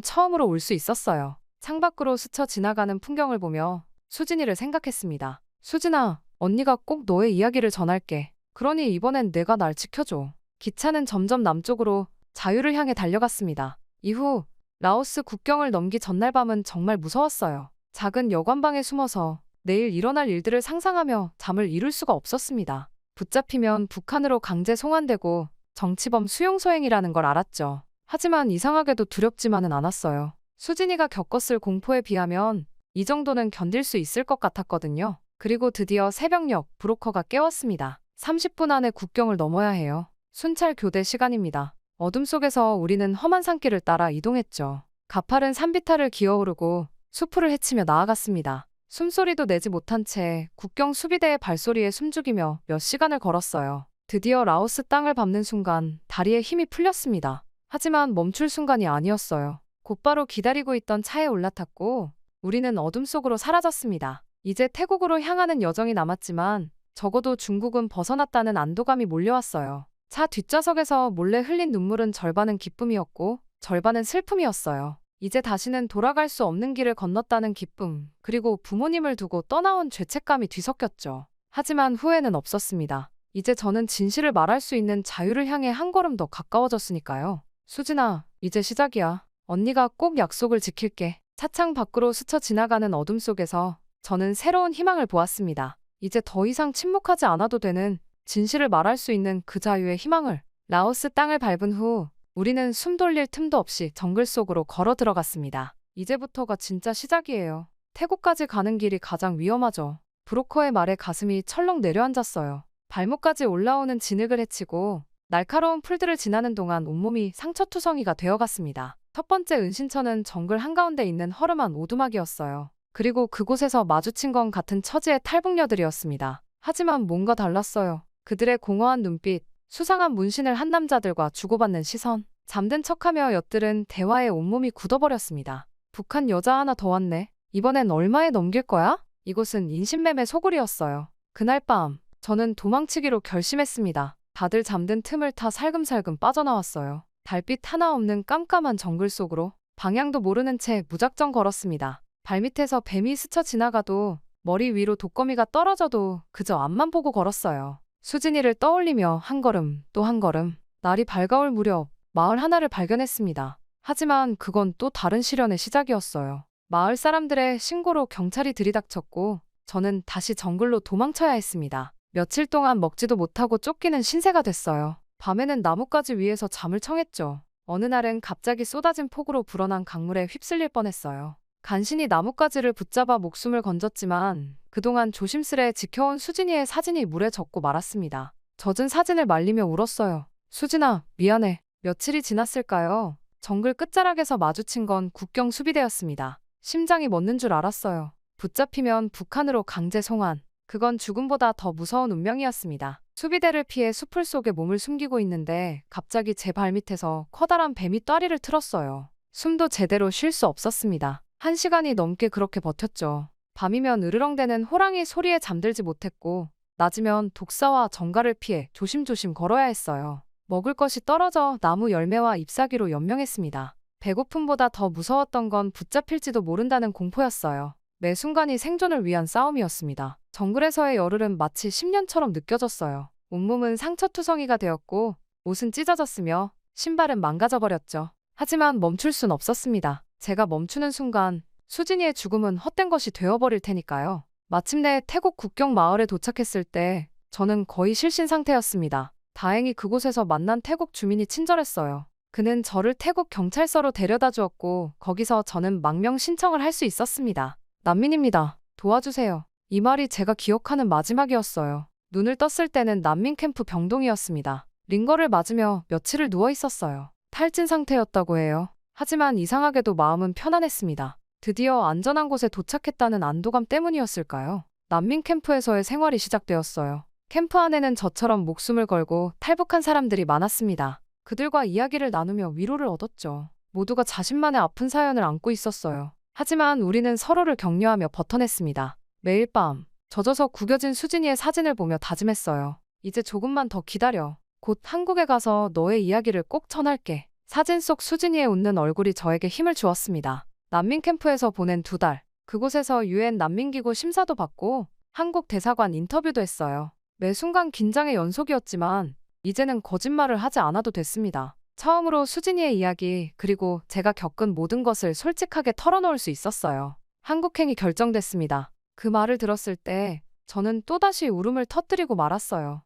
처음으로 울 수 있었어요. 창밖으로 스쳐 지나가는 풍경을 보며 수진이를 생각했습니다. 수진아, 언니가 꼭 너의 이야기를 전할게. 그러니 이번엔 내가 날 지켜줘. 기차는 점점 남쪽으로 자유를 향해 달려갔습니다. 이후 라오스 국경을 넘기 전날 밤은 정말 무서웠어요. 작은 여관방에 숨어서 내일 일어날 일들을 상상하며 잠을 이룰 수가 없었습니다. 붙잡히면 북한으로 강제 송환되고 정치범 수용소행이라는 걸 알았죠. 하지만 이상하게도 두렵지만은 않았어요. 수진이가 겪었을 공포에 비하면 이 정도는 견딜 수 있을 것 같았거든요. 그리고 드디어 새벽녘 브로커가 깨웠습니다. 30분 안에 국경을 넘어야 해요. 순찰 교대 시간입니다. 어둠 속에서 우리는 험한 산길을 따라 이동했죠. 가파른 산비탈을 기어오르고 수풀을 헤치며 나아갔습니다. 숨소리도 내지 못한 채 국경 수비대의 발소리에 숨죽이며 몇 시간을 걸었어요. 드디어 라오스 땅을 밟는 순간 다리에 힘이 풀렸습니다. 하지만 멈출 순간이 아니었어요. 곧바로 기다리고 있던 차에 올라탔고 우리는 어둠 속으로 사라졌습니다. 이제 태국으로 향하는 여정이 남았지만 적어도 중국은 벗어났다는 안도감이 몰려왔어요. 차 뒷좌석에서 몰래 흘린 눈물은 절반은 기쁨이었고 절반은 슬픔이었어요. 이제 다시는 돌아갈 수 없는 길을 건넜다는 기쁨, 그리고 부모님을 두고 떠나온 죄책감이 뒤섞였죠. 하지만 후회는 없었습니다. 이제 저는 진실을 말할 수 있는 자유를 향해 한 걸음 더 가까워졌으니까요. 수진아, 이제 시작이야. 언니가 꼭 약속을 지킬게. 차창 밖으로 스쳐 지나가는 어둠 속에서 저는 새로운 희망을 보았습니다. 이제 더 이상 침묵하지 않아도 되는, 진실을 말할 수 있는 그 자유의 희망을. 라오스 땅을 밟은 후 우리는 숨 돌릴 틈도 없이 정글 속으로 걸어 들어갔습니다. 이제부터가 진짜 시작이에요. 태국까지 가는 길이 가장 위험하죠. 브로커의 말에 가슴이 철렁 내려앉았어요. 발목까지 올라오는 진흙을 헤치고 날카로운 풀들을 지나는 동안 온몸이 상처투성이가 되어갔습니다. 첫 번째 은신처는 정글 한가운데 있는 허름한 오두막이었어요. 그리고 그곳에서 마주친 건 같은 처지의 탈북녀들이었습니다. 하지만 뭔가 달랐어요. 그들의 공허한 눈빛, 수상한 문신을 한 남자들과 주고받는 시선, 잠든 척하며 엿들은 대화에 온몸이 굳어버렸습니다. 북한 여자 하나 더 왔네. 이번엔 얼마에 넘길 거야? 이곳은 인신매매 소굴이었어요. 그날 밤, 저는 도망치기로 결심했습니다. 다들 잠든 틈을 타 살금살금 빠져나왔어요. 달빛 하나 없는 깜깜한 정글 속으로 방향도 모르는 채 무작정 걸었습니다. 발밑에서 뱀이 스쳐 지나가도 머리 위로 독거미가 떨어져도 그저 앞만 보고 걸었어요. 수진이를 떠올리며 한 걸음 또 한 걸음. 날이 밝아올 무렵 마을 하나를 발견했습니다. 하지만 그건 또 다른 시련의 시작이었어요. 마을 사람들의 신고로 경찰이 들이닥쳤고 저는 다시 정글로 도망쳐야 했습니다. 며칠 동안 먹지도 못하고 쫓기는 신세가 됐어요. 밤에는 나뭇가지 위에서 잠을 청했죠. 어느 날은 갑자기 쏟아진 폭우로 불어난 강물에 휩쓸릴 뻔했어요. 간신히 나뭇가지를 붙잡아 목숨을 건졌지만 그동안 조심스레 지켜온 수진이의 사진이 물에 젖고 말았습니다. 젖은 사진을 말리며 울었어요. 수진아, 미안해. 며칠이 지났을까요? 정글 끝자락에서 마주친 건 국경 수비대였습니다. 심장이 멎는 줄 알았어요. 붙잡히면 북한으로 강제 송환. 그건 죽음보다 더 무서운 운명이었습니다. 수비대를 피해 수풀 속에 몸을 숨기고 있는데 갑자기 제 발밑에서 커다란 뱀이 따리를 틀었어요. 숨도 제대로 쉴 수 없었습니다. 1시간이 넘게 그렇게 버텼죠. 밤이면 으르렁대는 호랑이 소리에 잠들지 못했고 낮이면 독사와 정갈을 피해 조심조심 걸어야 했어요. 먹을 것이 떨어져 나무 열매와 잎사귀로 연명했습니다. 배고픔보다 더 무서웠던 건 붙잡힐지도 모른다는 공포였어요. 매 순간이 생존을 위한 싸움이었습니다. 정글에서의 열흘은 마치 10년처럼 느껴졌어요. 온몸은 상처투성이가 되었고 옷은 찢어졌으며 신발은 망가져버렸죠. 하지만 멈출 순 없었습니다. 제가 멈추는 순간 수진이의 죽음은 헛된 것이 되어버릴 테니까요. 마침내 태국 국경 마을에 도착했을 때 저는 거의 실신 상태였습니다. 다행히 그곳에서 만난 태국 주민이 친절했어요. 그는 저를 태국 경찰서로 데려다 주었고 거기서 저는 망명 신청을 할 수 있었습니다. 난민입니다. 도와주세요. 이 말이 제가 기억하는 마지막이었어요. 눈을 떴을 때는 난민 캠프 병동이었습니다. 링거를 맞으며 며칠을 누워 있었어요. 탈진 상태였다고 해요. 하지만 이상하게도 마음은 편안했습니다. 드디어 안전한 곳에 도착했다는 안도감 때문이었을까요? 난민 캠프에서의 생활이 시작되었어요. 캠프 안에는 저처럼 목숨을 걸고 탈북한 사람들이 많았습니다. 그들과 이야기를 나누며 위로를 얻었죠. 모두가 자신만의 아픈 사연을 안고 있었어요. 하지만 우리는 서로를 격려하며 버텨냈습니다. 매일 밤 젖어서 구겨진 수진이의 사진을 보며 다짐했어요. 이제 조금만 더 기다려. 곧 한국에 가서 너의 이야기를 꼭 전할게. 사진 속 수진이의 웃는 얼굴이 저에게 힘을 주었습니다. 난민 캠프에서 보낸 2달. 그곳에서 유엔 난민기구 심사도 받고 한국 대사관 인터뷰도 했어요. 매 순간 긴장의 연속이었지만 이제는 거짓말을 하지 않아도 됐습니다. 처음으로 수진이의 이야기 그리고 제가 겪은 모든 것을 솔직하게 털어놓을 수 있었어요. 한국행이 결정됐습니다. 그 말을 들었을 때 저는 또다시 울음을 터뜨리고 말았어요.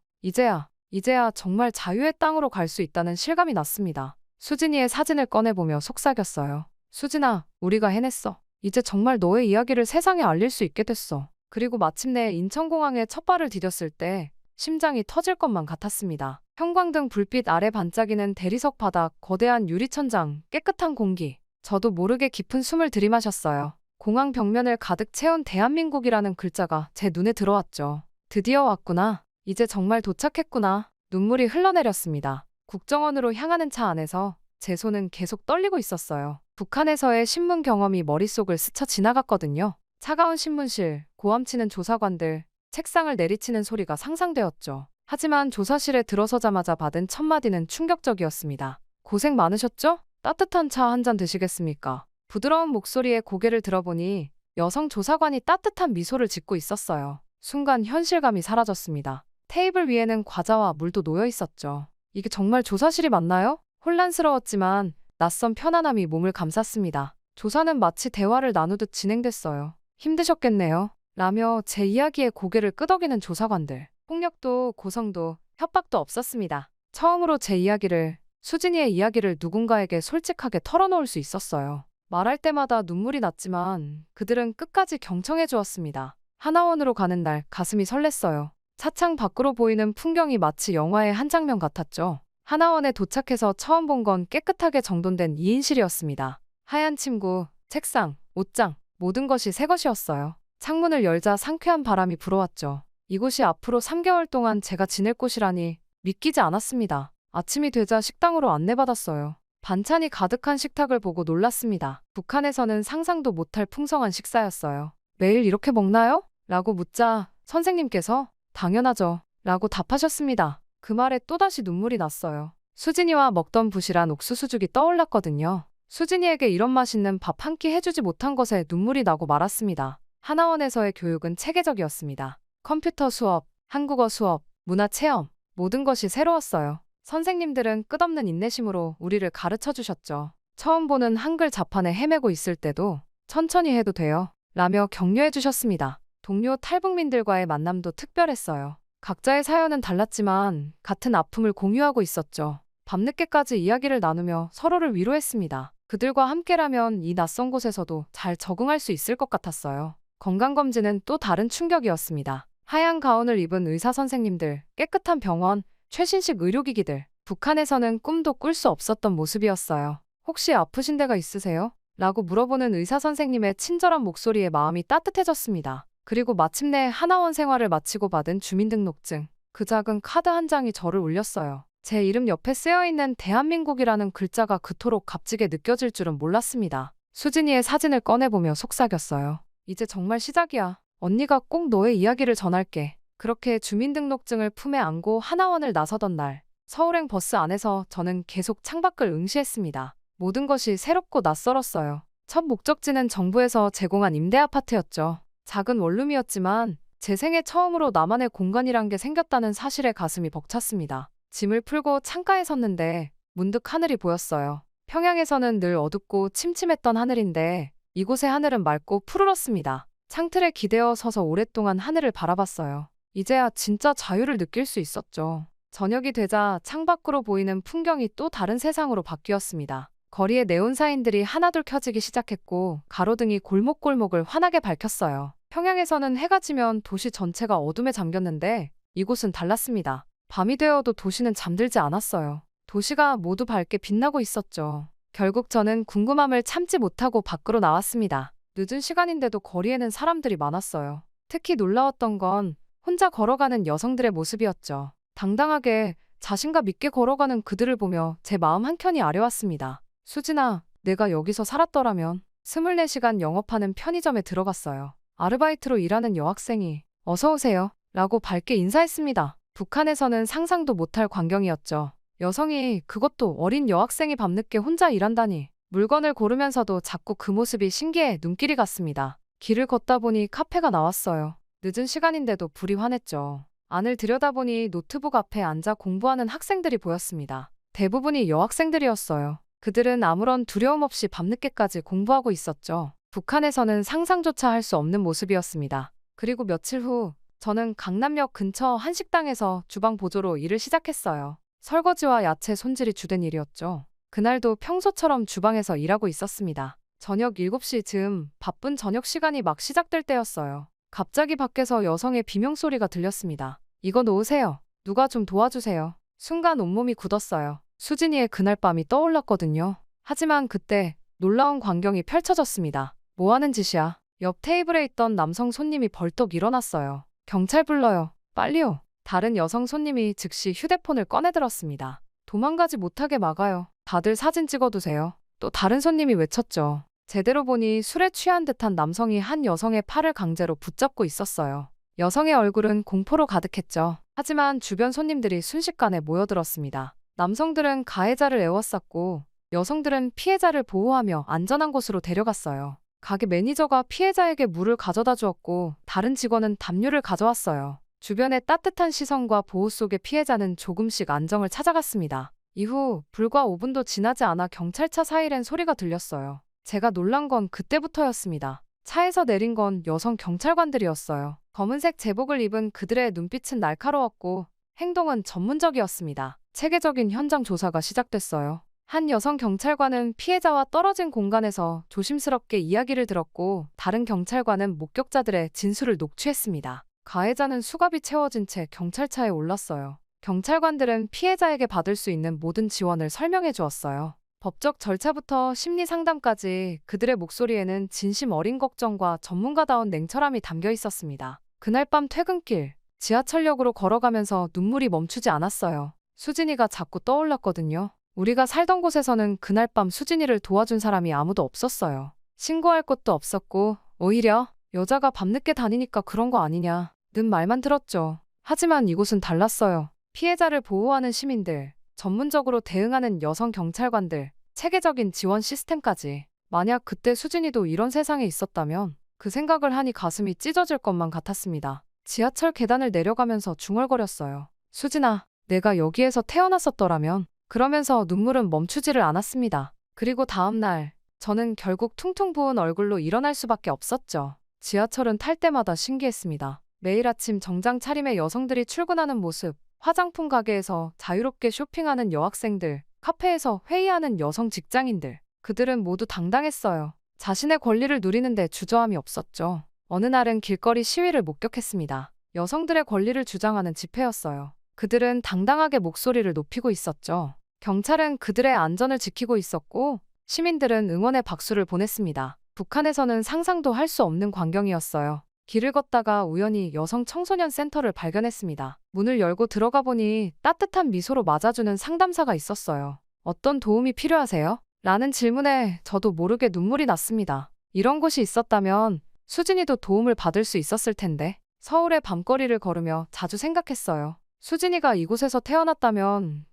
이제야 정말 자유의 땅으로 갈 수 있다는 실감이 났습니다. 수진이의 사진을 꺼내보며 속삭였어요. 수진아, 우리가 해냈어. 이제 정말 너의 이야기를 세상에 알릴 수 있게 됐어. 그리고 마침내 인천공항에 첫 발을 디뎠을 때 심장이 터질 것만 같았습니다. 형광등 불빛 아래 반짝이는 대리석 바닥, 거대한 유리천장, 깨끗한 공기. 저도 모르게 깊은 숨을 들이마셨어요. 공항 벽면을 가득 채운 대한민국이라는 글자가 제 눈에 들어왔죠. 드디어 왔구나. 이제 정말 도착했구나. 눈물이 흘러내렸습니다. 국정원으로 향하는 차 안에서 제 손은 계속 떨리고 있었어요. 북한에서의 신문 경험이 머릿속을 스쳐 지나갔거든요. 차가운 신문실, 고함치는 조사관들, 책상을 내리치는 소리가 상상되었죠. 하지만 조사실에 들어서자마자 받은 첫 마디는 충격적이었습니다. 고생 많으셨죠? 따뜻한 차 한 잔 드시겠습니까? 부드러운 목소리에 고개를 들어보니 여성 조사관이 따뜻한 미소를 짓고 있었어요. 순간 현실감이 사라졌습니다. 테이블 위에는 과자와 물도 놓여 있었죠. 이게 정말 조사실이 맞나요? 혼란스러웠지만 낯선 편안함이 몸을 감쌌습니다. 조사는 마치 대화를 나누듯 진행됐어요. 힘드셨겠네요. 라며 제 이야기에 고개를 끄덕이는 조사관들. 폭력도 고성도 협박도 없었습니다. 처음으로 제 이야기를, 수진이의 이야기를 누군가에게 솔직하게 털어놓을 수 있었어요. 말할 때마다 눈물이 났지만 그들은 끝까지 경청해 주었습니다. 하나원으로 가는 날 가슴이 설렜어요. 차창 밖으로 보이는 풍경이 마치 영화의 한 장면 같았죠. 하나원에 도착해서 처음 본 건 깨끗하게 정돈된 2인실이었습니다. 하얀 침구, 책상, 옷장, 모든 것이 새 것이었어요. 창문을 열자 상쾌한 바람이 불어왔죠. 이곳이 앞으로 3개월 동안 제가 지낼 곳이라니 믿기지 않았습니다. 아침이 되자 식당으로 안내받았어요. 반찬이 가득한 식탁을 보고 놀랐습니다. 북한에서는 상상도 못할 풍성한 식사였어요. 매일 이렇게 먹나요? 라고 묻자 선생님께서 당연하죠. 라고 답하셨습니다. 그 말에 또다시 눈물이 났어요. 수진이와 먹던 부실한 옥수수죽이 떠올랐거든요. 수진이에게 이런 맛있는 밥 한 끼 해주지 못한 것에 눈물이 나고 말았습니다. 하나원에서의 교육은 체계적이었습니다. 컴퓨터 수업, 한국어 수업, 문화 체험, 모든 것이 새로웠어요. 선생님들은 끝없는 인내심으로 우리를 가르쳐 주셨죠. 처음 보는 한글 자판에 헤매고 있을 때도 천천히 해도 돼요. 라며 격려해 주셨습니다. 동료 탈북민들과의 만남도 특별했어요. 각자의 사연은 달랐지만 같은 아픔을 공유하고 있었죠. 밤늦게까지 이야기를 나누며 서로를 위로했습니다. 그들과 함께라면 이 낯선 곳에서도 잘 적응할 수 있을 것 같았어요. 건강검진은 또 다른 충격이었습니다. 하얀 가운을 입은 의사 선생님들, 깨끗한 병원, 최신식 의료기기들. 북한에서는 꿈도 꿀 수 없었던 모습이었어요. 혹시 아프신 데가 있으세요? 라고 물어보는 의사 선생님의 친절한 목소리에 마음이 따뜻해졌습니다. 그리고 마침내 하나원 생활을 마치고 받은 주민등록증. 그 작은 카드 한 장이 저를 울렸어요. 제 이름 옆에 쓰여있는 대한민국이라는 글자가 그토록 값지게 느껴질 줄은 몰랐습니다. 수진이의 사진을 꺼내보며 속삭였어요. 이제 정말 시작이야. 언니가 꼭 너의 이야기를 전할게. 그렇게 주민등록증을 품에 안고 하나원을 나서던 날, 서울행 버스 안에서 저는 계속 창밖을 응시했습니다. 모든 것이 새롭고 낯설었어요. 첫 목적지는 정부에서 제공한 임대 아파트였죠. 작은 원룸이었지만 제 생애 처음으로 나만의 공간이란 게 생겼다는 사실에 가슴이 벅찼습니다. 짐을 풀고 창가에 섰는데 문득 하늘이 보였어요. 평양에서는 늘 어둡고 침침했던 하늘인데 이곳의 하늘은 맑고 푸르렀습니다. 창틀에 기대어 서서 오랫동안 하늘을 바라봤어요. 이제야 진짜 자유를 느낄 수 있었죠. 저녁이 되자 창밖으로 보이는 풍경이 또 다른 세상으로 바뀌었습니다. 거리에 네온사인들이 하나둘 켜지기 시작했고 가로등이 골목골목을 환하게 밝혔어요. 평양에서는 해가 지면 도시 전체가 어둠에 잠겼는데 이곳은 달랐습니다. 밤이 되어도 도시는 잠들지 않았어요. 도시가 모두 밝게 빛나고 있었죠. 결국 저는 궁금함을 참지 못하고 밖으로 나왔습니다. 늦은 시간인데도 거리에는 사람들이 많았어요. 특히 놀라웠던 건 혼자 걸어가는 여성들의 모습이었죠. 당당하게 자신감 있게 걸어가는 그들을 보며 제 마음 한켠이 아려왔습니다. 수진아, 내가 여기서 살았더라면 24시간 영업하는 편의점에 들어갔어요. 아르바이트로 일하는 여학생이 어서 오세요 라고 밝게 인사했습니다. 북한에서는 상상도 못할 광경이었죠. 여성이, 그것도 어린 여학생이 밤늦게 혼자 일한다니. 물건을 고르면서도 자꾸 그 모습이 신기해 눈길이 갔습니다. 길을 걷다 보니 카페가 나왔어요. 늦은 시간인데도 불이 환했죠. 안을 들여다보니 노트북 앞에 앉아 공부하는 학생들이 보였습니다. 대부분이 여학생들이었어요. 그들은 아무런 두려움 없이 밤늦게까지 공부하고 있었죠. 북한에서는 상상조차 할 수 없는 모습이었습니다. 그리고 며칠 후 저는 강남역 근처 한 식당에서 주방 보조로 일을 시작했어요. 설거지와 야채 손질이 주된 일이었죠. 그날도 평소처럼 주방에서 일하고 있었습니다. 저녁 7시 즈음 바쁜 저녁 시간이 막 시작될 때였어요. 갑자기 밖에서 여성의 비명소리가 들렸습니다. 이거 놓으세요. 누가 좀 도와주세요. 순간 온몸이 굳었어요. 수진이의 그날 밤이 떠올랐거든요. 하지만 그때 놀라운 광경이 펼쳐졌습니다. 뭐 하는 짓이야? 옆 테이블에 있던 남성 손님이 벌떡 일어났어요. 경찰 불러요. 빨리요. 다른 여성 손님이 즉시 휴대폰을 꺼내들었습니다. 도망가지 못하게 막아요. 다들 사진 찍어두세요. 또 다른 손님이 외쳤죠. 제대로 보니 술에 취한 듯한 남성이 한 여성의 팔을 강제로 붙잡고 있었어요. 여성의 얼굴은 공포로 가득했죠. 하지만 주변 손님들이 순식간에 모여들었습니다. 남성들은 가해자를 에워쌌고 여성들은 피해자를 보호하며 안전한 곳으로 데려갔어요. 가게 매니저가 피해자에게 물을 가져다 주었고 다른 직원은 담요를 가져왔어요. 주변의 따뜻한 시선과 보호 속에 피해자는 조금씩 안정을 찾아갔습니다. 이후 불과 5분도 지나지 않아 경찰차 사이렌 소리가 들렸어요. 제가 놀란 건 그때부터였습니다. 차에서 내린 건 여성 경찰관들이었어요. 검은색 제복을 입은 그들의 눈빛은 날카로웠고 행동은 전문적이었습니다. 체계적인 현장 조사가 시작됐어요. 한 여성 경찰관은 피해자와 떨어진 공간에서 조심스럽게 이야기를 들었고 다른 경찰관은 목격자들의 진술을 녹취했습니다. 가해자는 수갑이 채워진 채 경찰차에 올랐어요. 경찰관들은 피해자에게 받을 수 있는 모든 지원을 설명해 주었어요. 법적 절차부터 심리 상담까지 그들의 목소리에는 진심 어린 걱정과 전문가다운 냉철함이 담겨 있었습니다. 그날 밤 퇴근길, 지하철역으로 걸어가면서 눈물이 멈추지 않았어요. 수진이가 자꾸 떠올랐거든요. 우리가 살던 곳에서는 그날 밤 수진이를 도와준 사람이 아무도 없었어요. 신고할 곳도 없었고 오히려 여자가 밤늦게 다니니까 그런 거 아니냐 는 말만 들었죠. 하지만 이곳은 달랐어요. 피해자를 보호하는 시민들, 전문적으로 대응하는 여성 경찰관들, 체계적인 지원 시스템까지. 만약 그때 수진이도 이런 세상에 있었다면 그 생각을 하니 가슴이 찢어질 것만 같았습니다. 지하철 계단을 내려가면서 중얼거렸어요. 수진아, 내가 여기에서 태어났었더라면. 그러면서 눈물은 멈추지를 않았습니다. 그리고 다음 날 저는 결국 퉁퉁 부은 얼굴로 일어날 수밖에 없었죠. 지하철은 탈 때마다 신기했습니다. 매일 아침 정장 차림의 여성들이 출근하는 모습, 화장품 가게에서 자유롭게 쇼핑하는 여학생들, 카페에서 회의하는 여성 직장인들. 그들은 모두 당당했어요. 자신의 권리를 누리는데 주저함이 없었죠. 어느 날은 길거리 시위를 목격했습니다. 여성들의 권리를 주장하는 집회였어요. 그들은 당당하게 목소리를 높이고 있었죠. 경찰은 그들의 안전을 지키고 있었고 시민들은 응원의 박수를 보냈습니다. 북한에서는 상상도 할 수 없는 광경이었어요. 길을 걷다가 우연히 여성 청소년 센터를 발견했습니다. 문을 열고 들어가 보니 따뜻한 미소로 맞아주는 상담사가 있었어요. 어떤 도움이 필요하세요? 라는 질문에 저도 모르게 눈물이 났습니다. 이런 곳이 있었다면 수진이도 도움을 받을 수 있었을 텐데. 서울의 밤거리를 걸으며 자주 생각했어요. 수진이가 이곳에서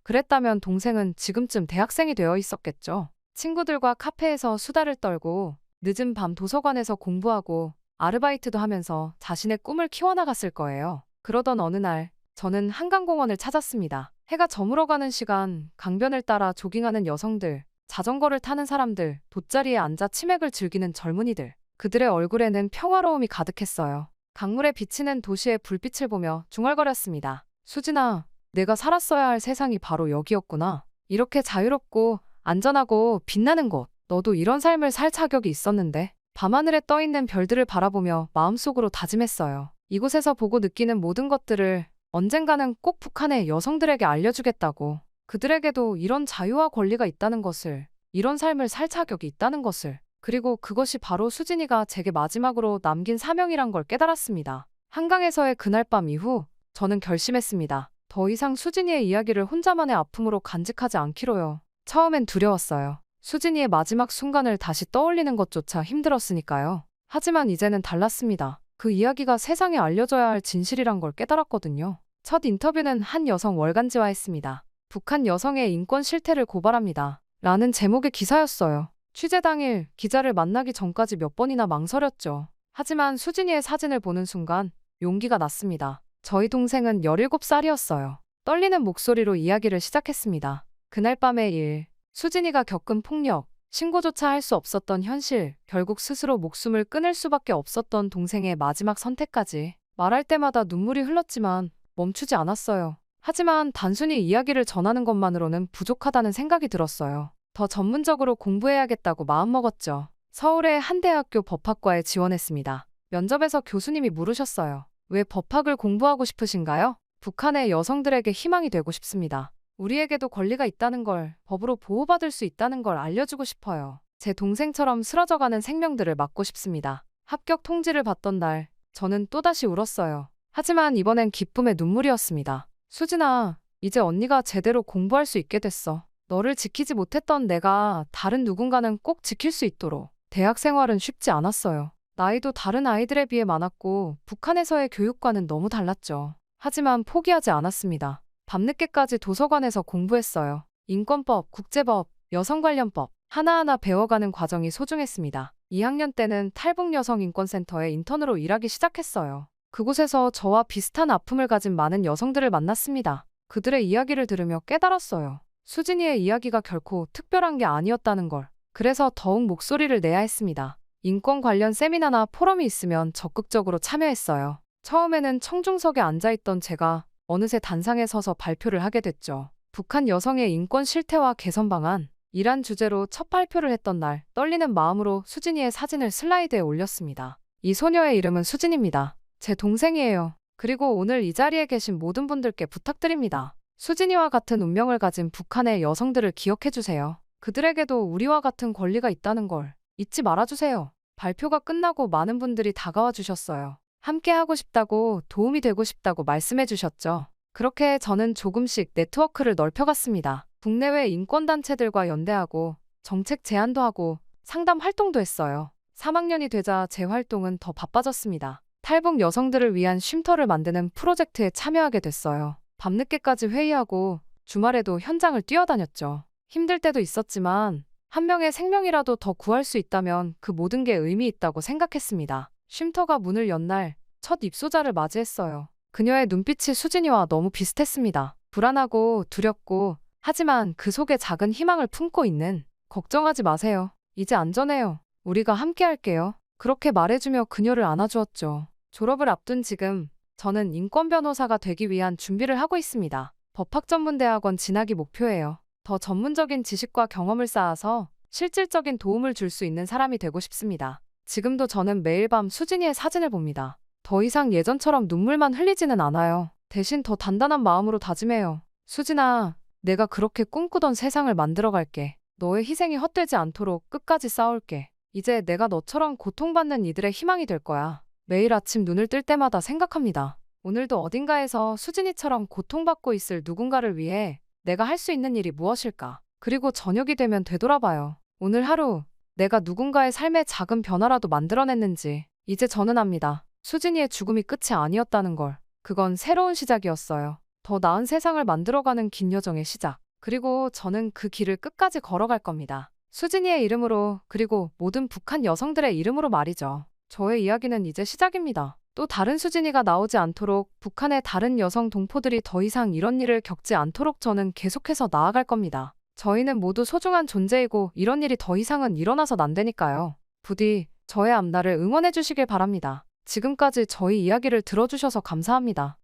그랬다면 동생은 지금쯤 대학생이 되어 있었겠죠. 친구들과 카페에서 수다를 떨고 늦은 밤 도서관에서 공부하고 아르바이트도 하면서 자신의 꿈을 키워나갔을 거예요. 그러던 어느 날 저는 한강공원을 찾았습니다. 해가 저물어가는 시간, 강변을 따라 조깅하는 여성들, 자전거를 타는 사람들, 돗자리에 앉아 치맥을 즐기는 젊은이들. 그들의 얼굴에는 평화로움이 가득했어요. 강물에 비치는 도시의 불빛을 보며 중얼거렸습니다. 수진아, 내가 살았어야 할 세상이 바로 여기였구나. 이렇게 자유롭고 안전하고 빛나는 곳. 너도 이런 삶을 살 자격이 있었는데. 밤하늘에 떠있는 별들을 바라보며 마음속으로 다짐했어요. 이곳에서 보고 느끼는 모든 것들을 언젠가는 꼭 북한의 여성들에게 알려주겠다고. 그들에게도 이런 자유와 권리가 있다는 것을, 이런 삶을 살 자격이 있다는 것을. 그리고 그것이 바로 수진이가 제게 마지막으로 남긴 사명이란 걸 깨달았습니다. 한강에서의 그날 밤 이후 저는 결심했습니다. 더 이상 수진이의 이야기를 혼자만의 아픔으로 간직하지 않기로요. 처음엔 두려웠어요. 수진이의 마지막 순간을 다시 떠올리는 것조차 힘들었으니까요. 하지만 이제는 달랐습니다. 그 이야기가 세상에 알려져야 할 진실이란 걸 깨달았거든요. 첫 인터뷰는 한 여성 월간지와 했습니다. 북한 여성의 인권 실태를 고발합니다. 라는 제목의 기사였어요. 취재 당일 기자를 만나기 전까지 몇 번이나 망설였죠. 하지만 수진이의 사진을 보는 순간 용기가 났습니다. 저희 동생은 17살이었어요. 떨리는 목소리로 이야기를 시작했습니다. 그날 밤의 일, 수진이가 겪은 폭력, 신고조차 할 수 없었던 현실, 결국 스스로 목숨을 끊을 수밖에 없었던 동생의 마지막 선택까지. 말할 때마다 눈물이 흘렀지만 멈추지 않았어요. 하지만 단순히 이야기를 전하는 것만으로는 부족하다는 생각이 들었어요. 더 전문적으로 공부해야겠다고 마음먹었죠. 서울의 한 대학교 법학과에 지원했습니다. 면접에서 교수님이 물으셨어요. 왜 법학을 공부하고 싶으신가요? 북한의 여성들에게 희망이 되고 싶습니다. 우리에게도 권리가 있다는 걸, 법으로 보호받을 수 있다는 걸 알려주고 싶어요. 제 동생처럼 쓰러져가는 생명들을 막고 싶습니다. 합격 통지를 받던 날, 저는 또다시 울었어요. 하지만 이번엔 기쁨의 눈물이었습니다. 수진아, 이제 언니가 제대로 공부할 수 있게 됐어. 너를 지키지 못했던 내가 다른 누군가는 꼭 지킬 수 있도록. 대학 생활은 쉽지 않았어요. 나이도 다른 아이들에 비해 많았고 북한에서의 교육과는 너무 달랐죠. 하지만 포기하지 않았습니다. 밤늦게까지 도서관에서 공부했어요. 인권법, 국제법, 여성 관련법 하나하나 배워가는 과정이 소중했습니다. 2학년 때는 탈북여성인권센터에 인턴으로 일하기 시작했어요. 그곳에서 저와 비슷한 아픔을 가진 많은 여성들을 만났습니다. 그들의 이야기를 들으며 깨달았어요. 수진이의 이야기가 결코 특별한 게 아니었다는 걸. 그래서 더욱 목소리를 내야 했습니다. 인권 관련 세미나나 포럼이 있으면 적극적으로 참여했어요. 처음에는 청중석에 앉아있던 제가 어느새 단상에 서서 발표를 하게 됐죠. 북한 여성의 인권 실태와 개선 방안, 이란 주제로 첫 발표를 했던 날 떨리는 마음으로 수진이의 사진을 슬라이드에 올렸습니다. 이 소녀의 이름은 수진입니다. 제 동생이에요. 그리고 오늘 이 자리에 계신 모든 분들께 부탁드립니다. 수진이와 같은 운명을 가진 북한의 여성들을 기억해주세요. 그들에게도 우리와 같은 권리가 있다는 걸 잊지 말아주세요. 발표가 끝나고 많은 분들이 다가와 주셨어요. 함께 하고 싶다고, 도움이 되고 싶다고 말씀해 주셨죠. 그렇게 저는 조금씩 네트워크를 넓혀갔습니다. 국내외 인권단체들과 연대하고 정책 제안도 하고 상담 활동도 했어요. 3학년이 되자 제 활동은 더 바빠졌습니다. 탈북 여성들을 위한 쉼터를 만드는 프로젝트에 참여하게 됐어요. 밤늦게까지 회의하고 주말에도 현장을 뛰어다녔죠. 힘들 때도 있었지만 한 명의 생명이라도 더 구할 수 있다면 그 모든 게 의미 있다고 생각했습니다. 쉼터가 문을 연 날 첫 입소자를 맞이했어요. 그녀의 눈빛이 수진이와 너무 비슷했습니다. 불안하고 두렵고 하지만 그 속에 작은 희망을 품고 있는. 걱정하지 마세요. 이제 안전해요. 우리가 함께 할게요. 그렇게 말해주며 그녀를 안아주었죠. 졸업을 앞둔 지금 저는 인권 변호사가 되기 위한 준비를 하고 있습니다. 법학전문대학원 진학이 목표예요. 더 전문적인 지식과 경험을 쌓아서 실질적인 도움을 줄 수 있는 사람이 되고 싶습니다. 지금도 저는 매일 밤 수진이의 사진을 봅니다. 더 이상 예전처럼 눈물만 흘리지는 않아요. 대신 더 단단한 마음으로 다짐해요. 수진아, 내가 그렇게 꿈꾸던 세상을 만들어갈게. 너의 희생이 헛되지 않도록 끝까지 싸울게. 이제 내가 너처럼 고통받는 이들의 희망이 될 거야. 매일 아침 눈을 뜰 때마다 생각합니다. 오늘도 어딘가에서 수진이처럼 고통받고 있을 누군가를 위해 내가 할 수 있는 일이 무엇일까? 그리고 저녁이 되면 되돌아봐요. 오늘 하루 내가 누군가의 삶에 작은 변화라도 만들어냈는지. 이제 저는 압니다. 수진이의 죽음이 끝이 아니었다는 걸. 그건 새로운 시작이었어요. 더 나은 세상을 만들어가는 긴 여정의 시작. 그리고 저는 그 길을 끝까지 걸어갈 겁니다. 수진이의 이름으로, 그리고 모든 북한 여성들의 이름으로 말이죠. 저의 이야기는 이제 시작입니다. 또 다른 수진이가 나오지 않도록, 북한의 다른 여성 동포들이 더 이상 이런 일을 겪지 않도록 저는 계속해서 나아갈 겁니다. 저희는 모두 소중한 존재이고 이런 일이 더 이상은 일어나선 안 되니까요. 부디 저의 앞날을 응원해 주시길 바랍니다. 지금까지 저희 이야기를 들어주셔서 감사합니다.